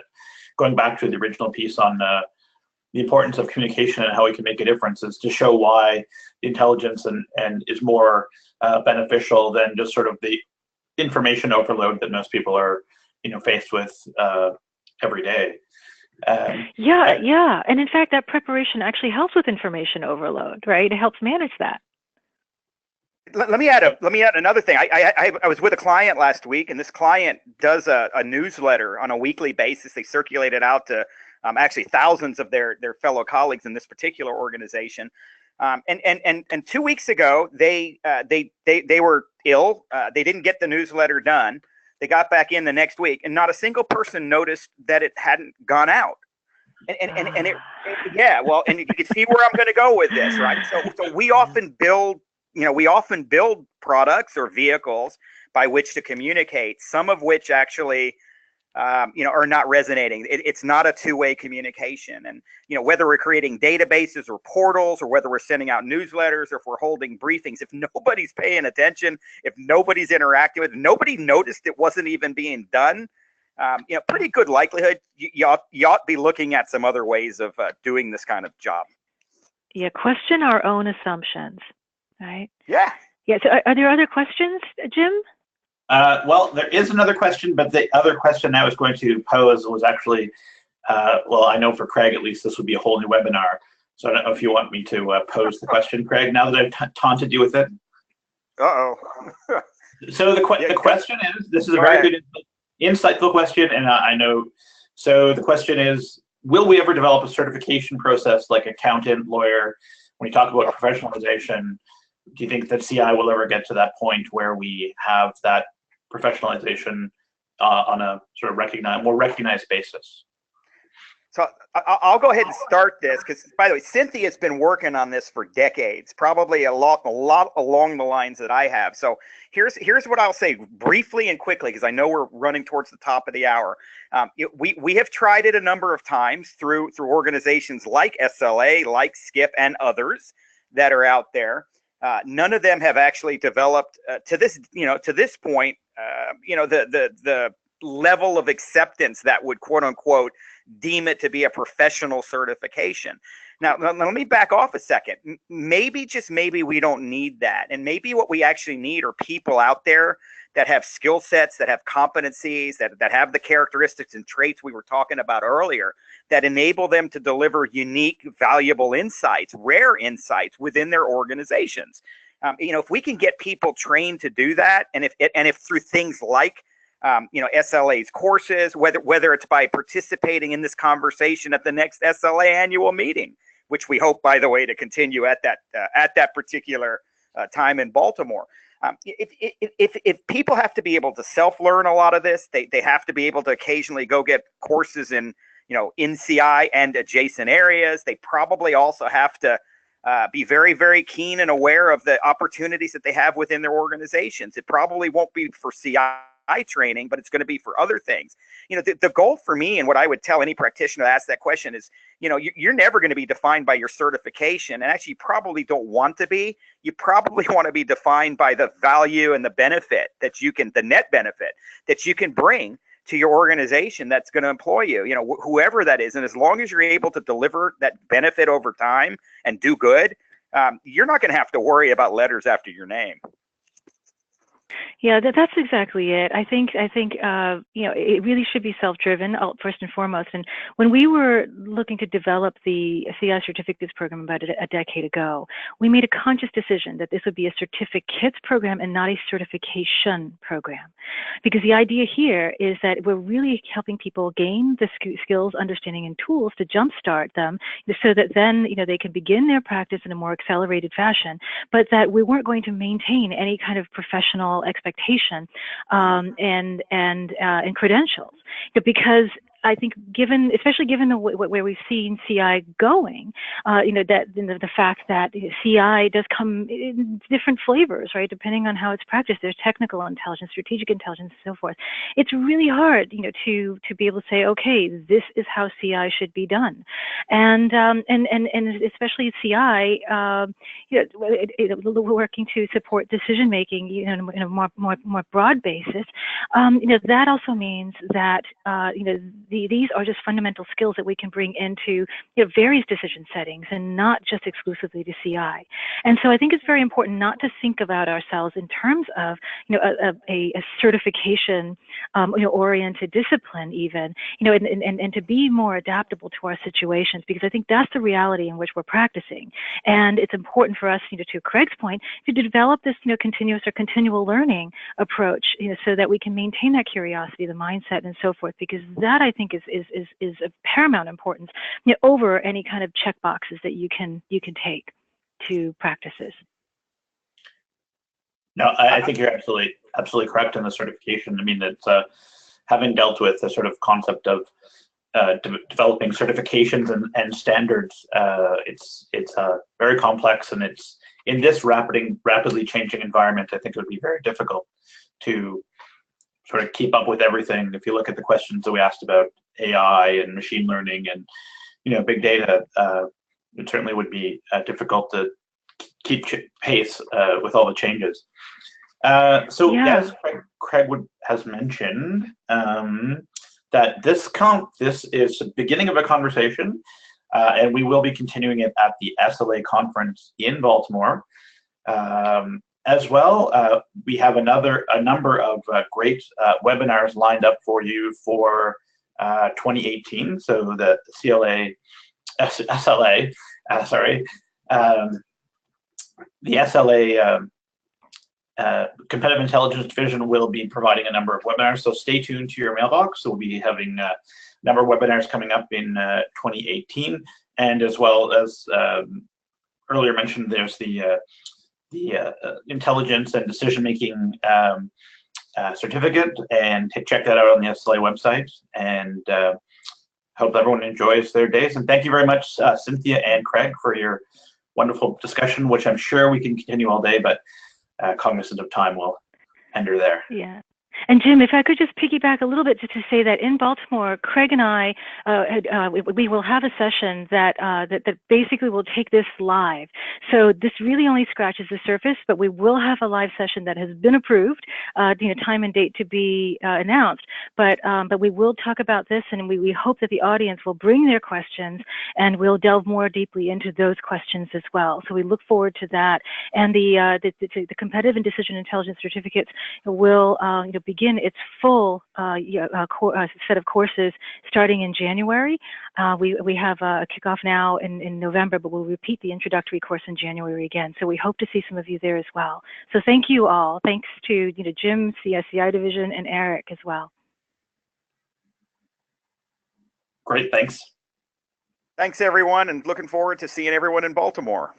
going back to the original piece on the importance of communication and how we can make a difference is to show why the intelligence and is more beneficial than just sort of the information overload that most people are faced with every day. And in fact, that preparation actually helps with information overload, right? It helps manage that. Let me add another thing. I was with a client last week, and this client does a newsletter on a weekly basis. They circulate it out to actually thousands of their fellow colleagues in this particular organization. And 2 weeks ago, they were ill. They didn't get the newsletter done. They got back in the next week, and not a single person noticed that it hadn't gone out. And you can see where I'm going to go with this, right? So we often build products or vehicles by which to communicate, some of which actually are not resonating. It's not a two-way communication. And, whether we're creating databases or portals or whether we're sending out newsletters or if we're holding briefings, if nobody's paying attention, if nobody's interacting with it, nobody noticed it wasn't even being done, pretty good likelihood you ought to be looking at some other ways of doing this kind of job. Yeah, question our own assumptions, right? Yeah. Yeah, so are there other questions, Jim? Well, there is another question, but the other question I was going to pose was actually, I know for Craig, at least, this would be a whole new webinar. So I don't know if you want me to pose the question, Craig, now that I've taunted you with it. Uh-oh. So the question is, this is a very good, insightful question, and I know, so the question is, will we ever develop a certification process like accountant, lawyer, when you talk about professionalization, do you think that CI will ever get to that point where we have that professionalization on a sort of more recognized basis? So I'll go ahead and start this because, by the way, Cynthia's been working on this for decades, probably a lot along the lines that I have. So here's what I'll say briefly and quickly, because I know we're running towards the top of the hour. We have tried it a number of times through organizations like SLA, like Skip, and others that are out there. None of them have actually developed to this point. The level of acceptance that would, quote unquote, deem it to be a professional certification. Now, let me back off a second. Maybe, just maybe, we don't need that. And maybe what we actually need are people out there that have skill sets, that have competencies, that have the characteristics and traits we were talking about earlier, that enable them to deliver unique, valuable insights, rare insights within their organizations. If we can get people trained to do that, and if through things like SLA's courses, whether it's by participating in this conversation at the next SLA annual meeting, which we hope, by the way, to continue at that particular time in Baltimore. If people have to be able to self-learn a lot of this, they have to be able to occasionally go get courses in CI and adjacent areas. They probably also have to be very, very keen and aware of the opportunities that they have within their organizations. It probably won't be for CI training, but it's going to be for other things. The goal for me, and what I would tell any practitioner that asks that question is, you're never going to be defined by your certification, and actually you probably don't want to be. You probably want to be defined by the value and the benefit the net benefit that you can bring to your organization that's going to employ you, whoever that is. And as long as you're able to deliver that benefit over time and do good, you're not going to have to worry about letters after your name. Yeah, that's exactly it. I think it really should be self-driven first and foremost. And when we were looking to develop the CI certificates program about a decade ago, we made a conscious decision that this would be a certificates program and not a certification program, because the idea here is that we're really helping people gain the skills, understanding, and tools to jumpstart them, so that then they can begin their practice in a more accelerated fashion, but that we weren't going to maintain any kind of professional expectation and credentials, because I think, especially given where we've seen CI going, the fact that CI does come in different flavors, right? Depending on how it's practiced, there's technical intelligence, strategic intelligence, and so forth. It's really hard, to be able to say, okay, this is how CI should be done, and especially CI, working to support decision making, in a more broad basis. That also means that these are just fundamental skills that we can bring into various decision settings, and not just exclusively to CI. And so I think it's very important not to think about ourselves in terms of a certification oriented discipline, even, and to be more adaptable to our situations, because I think that's the reality in which we're practicing. And it's important for us, to Craig's point, to develop this continuous or continual learning approach, so that we can maintain that curiosity, the mindset, and so forth, because that, I think, is of paramount importance over any kind of check boxes that you can take to practices. No, I think you're absolutely correct in the certification. I mean, it's having dealt with the sort of concept of developing certifications and standards. It's very complex, and it's in this rapidly changing environment. I think it would be very difficult to sort of keep up with everything. If you look at the questions that we asked about AI and machine learning and big data, it certainly would be difficult to keep pace with all the changes. Yes, Craig has mentioned that this is the beginning of a conversation, and we will be continuing it at the SLA conference in Baltimore. As well, we have a number of great webinars lined up for you for 2018. So the the SLA Competitive Intelligence Division will be providing a number of webinars. So stay tuned to your mailbox. So we'll be having a number of webinars coming up in 2018, and as well as earlier mentioned, there's the intelligence and decision-making certificate, and check that out on the SLA website. And hope everyone enjoys their days. And thank you very much, Cynthia and Craig, for your wonderful discussion, which I'm sure we can continue all day, but cognizant of time, we'll end her there. Yeah. And Jim, if I could just piggyback a little bit to say that in Baltimore, Craig and I, we will have a session that basically will take this live. So this really only scratches the surface, but we will have a live session that has been approved, time and date to be announced. But we will talk about this, and we hope that the audience will bring their questions, and we'll delve more deeply into those questions as well. So we look forward to that. And the competitive and decision intelligence certificates will begin its full set of courses starting in January. We have a kickoff now in November, but we'll repeat the introductory course in January again. So we hope to see some of you there as well. So thank you all. Thanks to Jim, CSCI Division, and Eric as well. Great, thanks. Thanks everyone, and looking forward to seeing everyone in Baltimore.